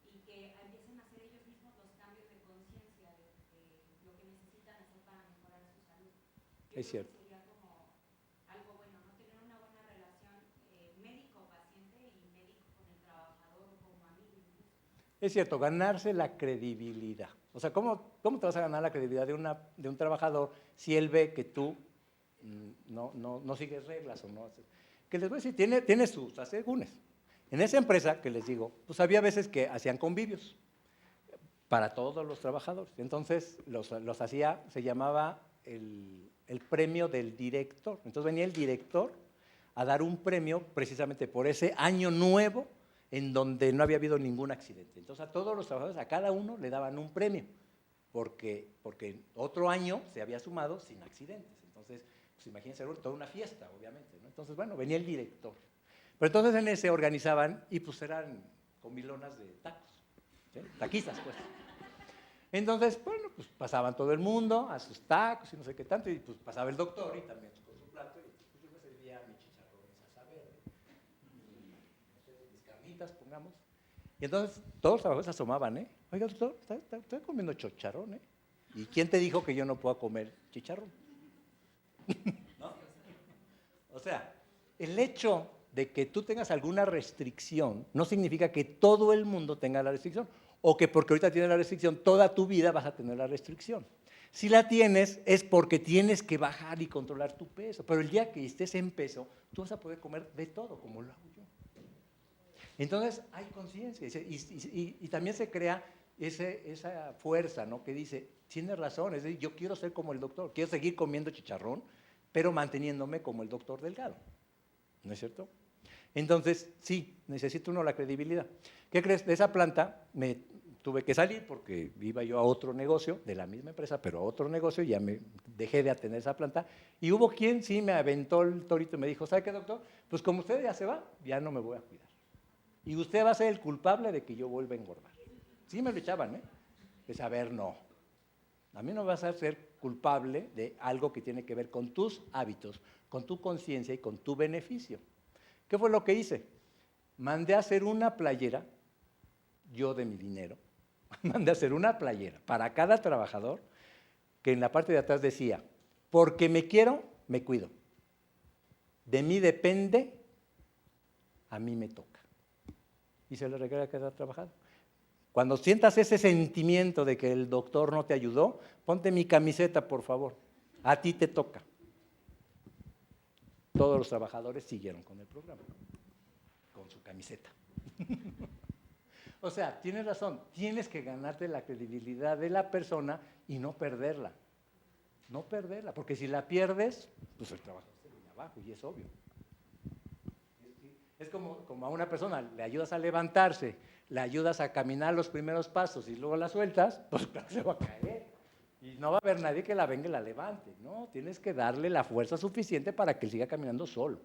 y que empiecen a hacer ellos mismos los cambios de conciencia de lo que necesitan hacer para mejorar su salud. Es cierto. Sería como algo bueno, ¿no? Tener una buena relación médico-paciente y médico con el trabajador o como amigo incluso. Es cierto, ganarse la credibilidad. O sea, ¿cómo te vas a ganar la credibilidad de un trabajador si él ve que tú no sigues reglas o no haces? Que les voy a decir, tiene sus asegúnes. En esa empresa, que les digo, pues había veces que hacían convivios para todos los trabajadores. Entonces, los hacía, se llamaba el premio del director. Entonces venía el director a dar un premio precisamente por ese año nuevo en donde no había habido ningún accidente. Entonces a todos los trabajadores, a cada uno le daban un premio, porque otro año se había sumado sin accidentes. Entonces, pues imagínense, toda una fiesta, obviamente, ¿no? Entonces, bueno, venía el director. Pero entonces en ese organizaban, y pues eran comilonas de tacos, ¿sí? Taquizas, pues. Entonces, bueno, pues pasaban todo el mundo a sus tacos y no sé qué tanto, y pues pasaba el doctor y también con su plato, y pues yo me servía mi chicharrón en salsa verde, mis carnitas, pongamos. Y entonces todos los trabajadores se asomaban, ¿eh? Oiga, doctor, estoy comiendo chicharrón, ¿eh? ¿Y quién te dijo que yo no puedo comer chicharrón? ¿No? O sea, el hecho de que tú tengas alguna restricción no significa que todo el mundo tenga la restricción, o que porque ahorita tienes la restricción, toda tu vida vas a tener la restricción. Si la tienes, es porque tienes que bajar y controlar tu peso, pero el día que estés en peso, tú vas a poder comer de todo, como lo hago yo. Entonces, hay conciencia, y también se crea esa fuerza, ¿no? Que dice, tienes razón, es decir, yo quiero ser como el doctor, quiero seguir comiendo chicharrón, pero manteniéndome como el doctor Delgado, ¿no es cierto? Entonces, sí, necesita uno la credibilidad. ¿Qué crees? De esa planta me tuve que salir porque iba yo a otro negocio, de la misma empresa, pero a otro negocio, y ya me dejé de atender esa planta, y hubo quien sí me aventó el torito y me dijo, ¿sabe qué, doctor? Pues como usted ya se va, ya no me voy a cuidar. Y usted va a ser el culpable de que yo vuelva a engordar. Sí me lo echaban, ¿eh? Pues a ver, no. A mí no vas a ser culpable de algo que tiene que ver con tus hábitos, con tu conciencia y con tu beneficio. ¿Qué fue lo que hice? Mandé a hacer una playera, yo de mi dinero, mandé a hacer una playera para cada trabajador que en la parte de atrás decía, porque me quiero, me cuido. De mí depende, a mí me toca. Y se le requiere a cada trabajador. Cuando sientas ese sentimiento de que el doctor no te ayudó, ponte mi camiseta, por favor. A ti te toca. Todos los trabajadores siguieron con el programa, con su camiseta. O sea, tienes razón, tienes que ganarte la credibilidad de la persona y no perderla. No perderla, porque si la pierdes, pues el trabajo se viene abajo y es obvio. Es como a una persona, le ayudas a levantarse, le ayudas a caminar los primeros pasos y luego la sueltas, pues claro, se va a caer. Y no va a haber nadie que la venga y la levante, ¿no? Tienes que darle la fuerza suficiente para que él siga caminando solo.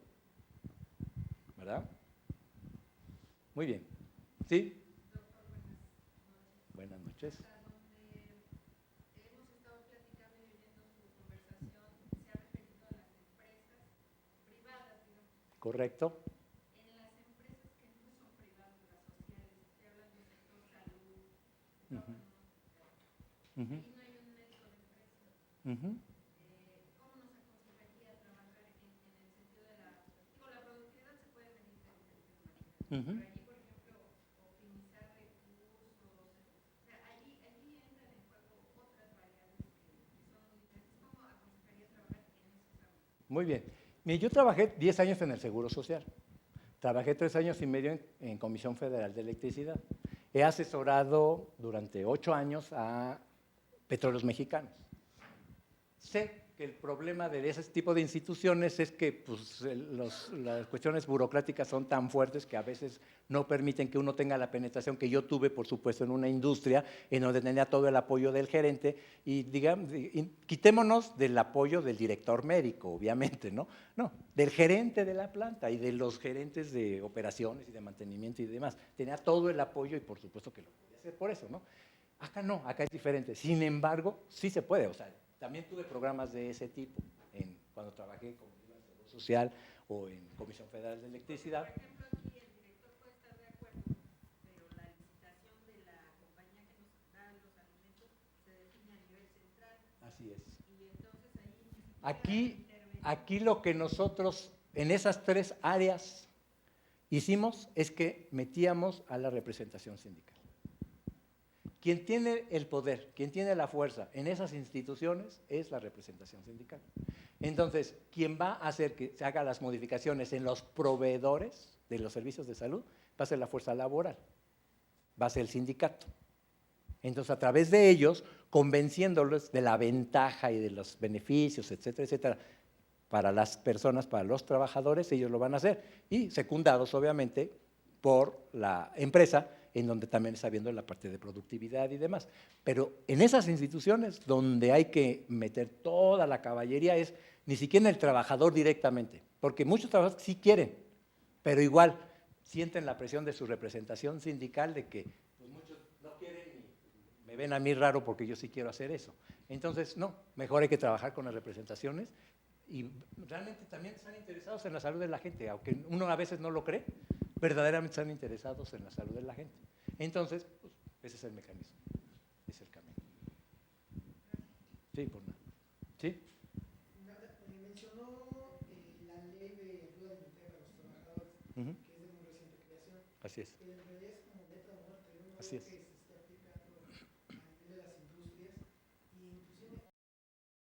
¿Verdad? Muy bien. ¿Sí? Doctor, Buenas noches. hasta donde hemos estado platicando y oyendo su conversación, se ha referido a las empresas privadas, digamos. Correcto. En las empresas que no son privadas, las sociales, estoy hablando del sector salud, Uh-huh. ahí no hay un médico de empresa. Uh-huh. ¿Cómo nos aconsejaría trabajar en el sentido de la productividad se puede medir de diferentes maneras? Uh-huh. Pero allí, por ejemplo, optimizar recursos, o sea, allí entran en juego otras variables que son muy diferentes. ¿Cómo aconsejaría trabajar en esos ámbitos? Muy bien. Mire, yo trabajé 10 años en el Seguro Social. Trabajé 3 años y medio en Comisión Federal de Electricidad. He asesorado durante 8 años a Petróleos Mexicanos. Sé que el problema de ese tipo de instituciones es que pues, las cuestiones burocráticas son tan fuertes que a veces no permiten que uno tenga la penetración que yo tuve, por supuesto, en una industria en donde tenía todo el apoyo del gerente y, digamos, quitémonos del apoyo del director médico, obviamente, ¿no? No, del gerente de la planta y de los gerentes de operaciones y de mantenimiento y demás. Tenía todo el apoyo y, por supuesto, que lo podía hacer por eso, ¿no? Acá no, acá es diferente. Sin embargo, sí se puede, o sea, También tuve programas de ese tipo cuando trabajé con el Seguro Social o en Comisión Federal de Electricidad. Por ejemplo, aquí el director puede estar de acuerdo, pero la licitación de la compañía que nos da los alimentos se define a nivel central. Así es. Y entonces ahí Aquí lo que nosotros en esas 3 áreas hicimos es que metíamos a la representación sindical. Quien tiene el poder, quien tiene la fuerza en esas instituciones es la representación sindical. Entonces, quien va a hacer que se hagan las modificaciones en los proveedores de los servicios de salud va a ser la fuerza laboral, va a ser el sindicato. Entonces, a través de ellos, convenciéndolos de la ventaja y de los beneficios, etcétera, etcétera, para las personas, para los trabajadores, ellos lo van a hacer. Y secundados, obviamente, por la empresa, en donde también está viendo la parte de productividad y demás. Pero en esas instituciones donde hay que meter toda la caballería es ni siquiera el trabajador directamente, porque muchos trabajadores sí quieren, pero igual sienten la presión de su representación sindical de que pues, muchos no quieren y me ven a mí raro porque yo sí quiero hacer eso. Entonces, no, mejor hay que trabajar con las representaciones y realmente también están interesados en la salud de la gente, aunque uno a veces no lo cree, verdaderamente están interesados en la salud de la gente. Entonces, pues, ese es el mecanismo, es el camino. Sí, por nada. ¿Sí? Mencionó la ley de ayuda alimentaria para los trabajadores, que es de muy reciente creación. Así es. Pero en realidad es como letra muerta. Yo no Así veo es. que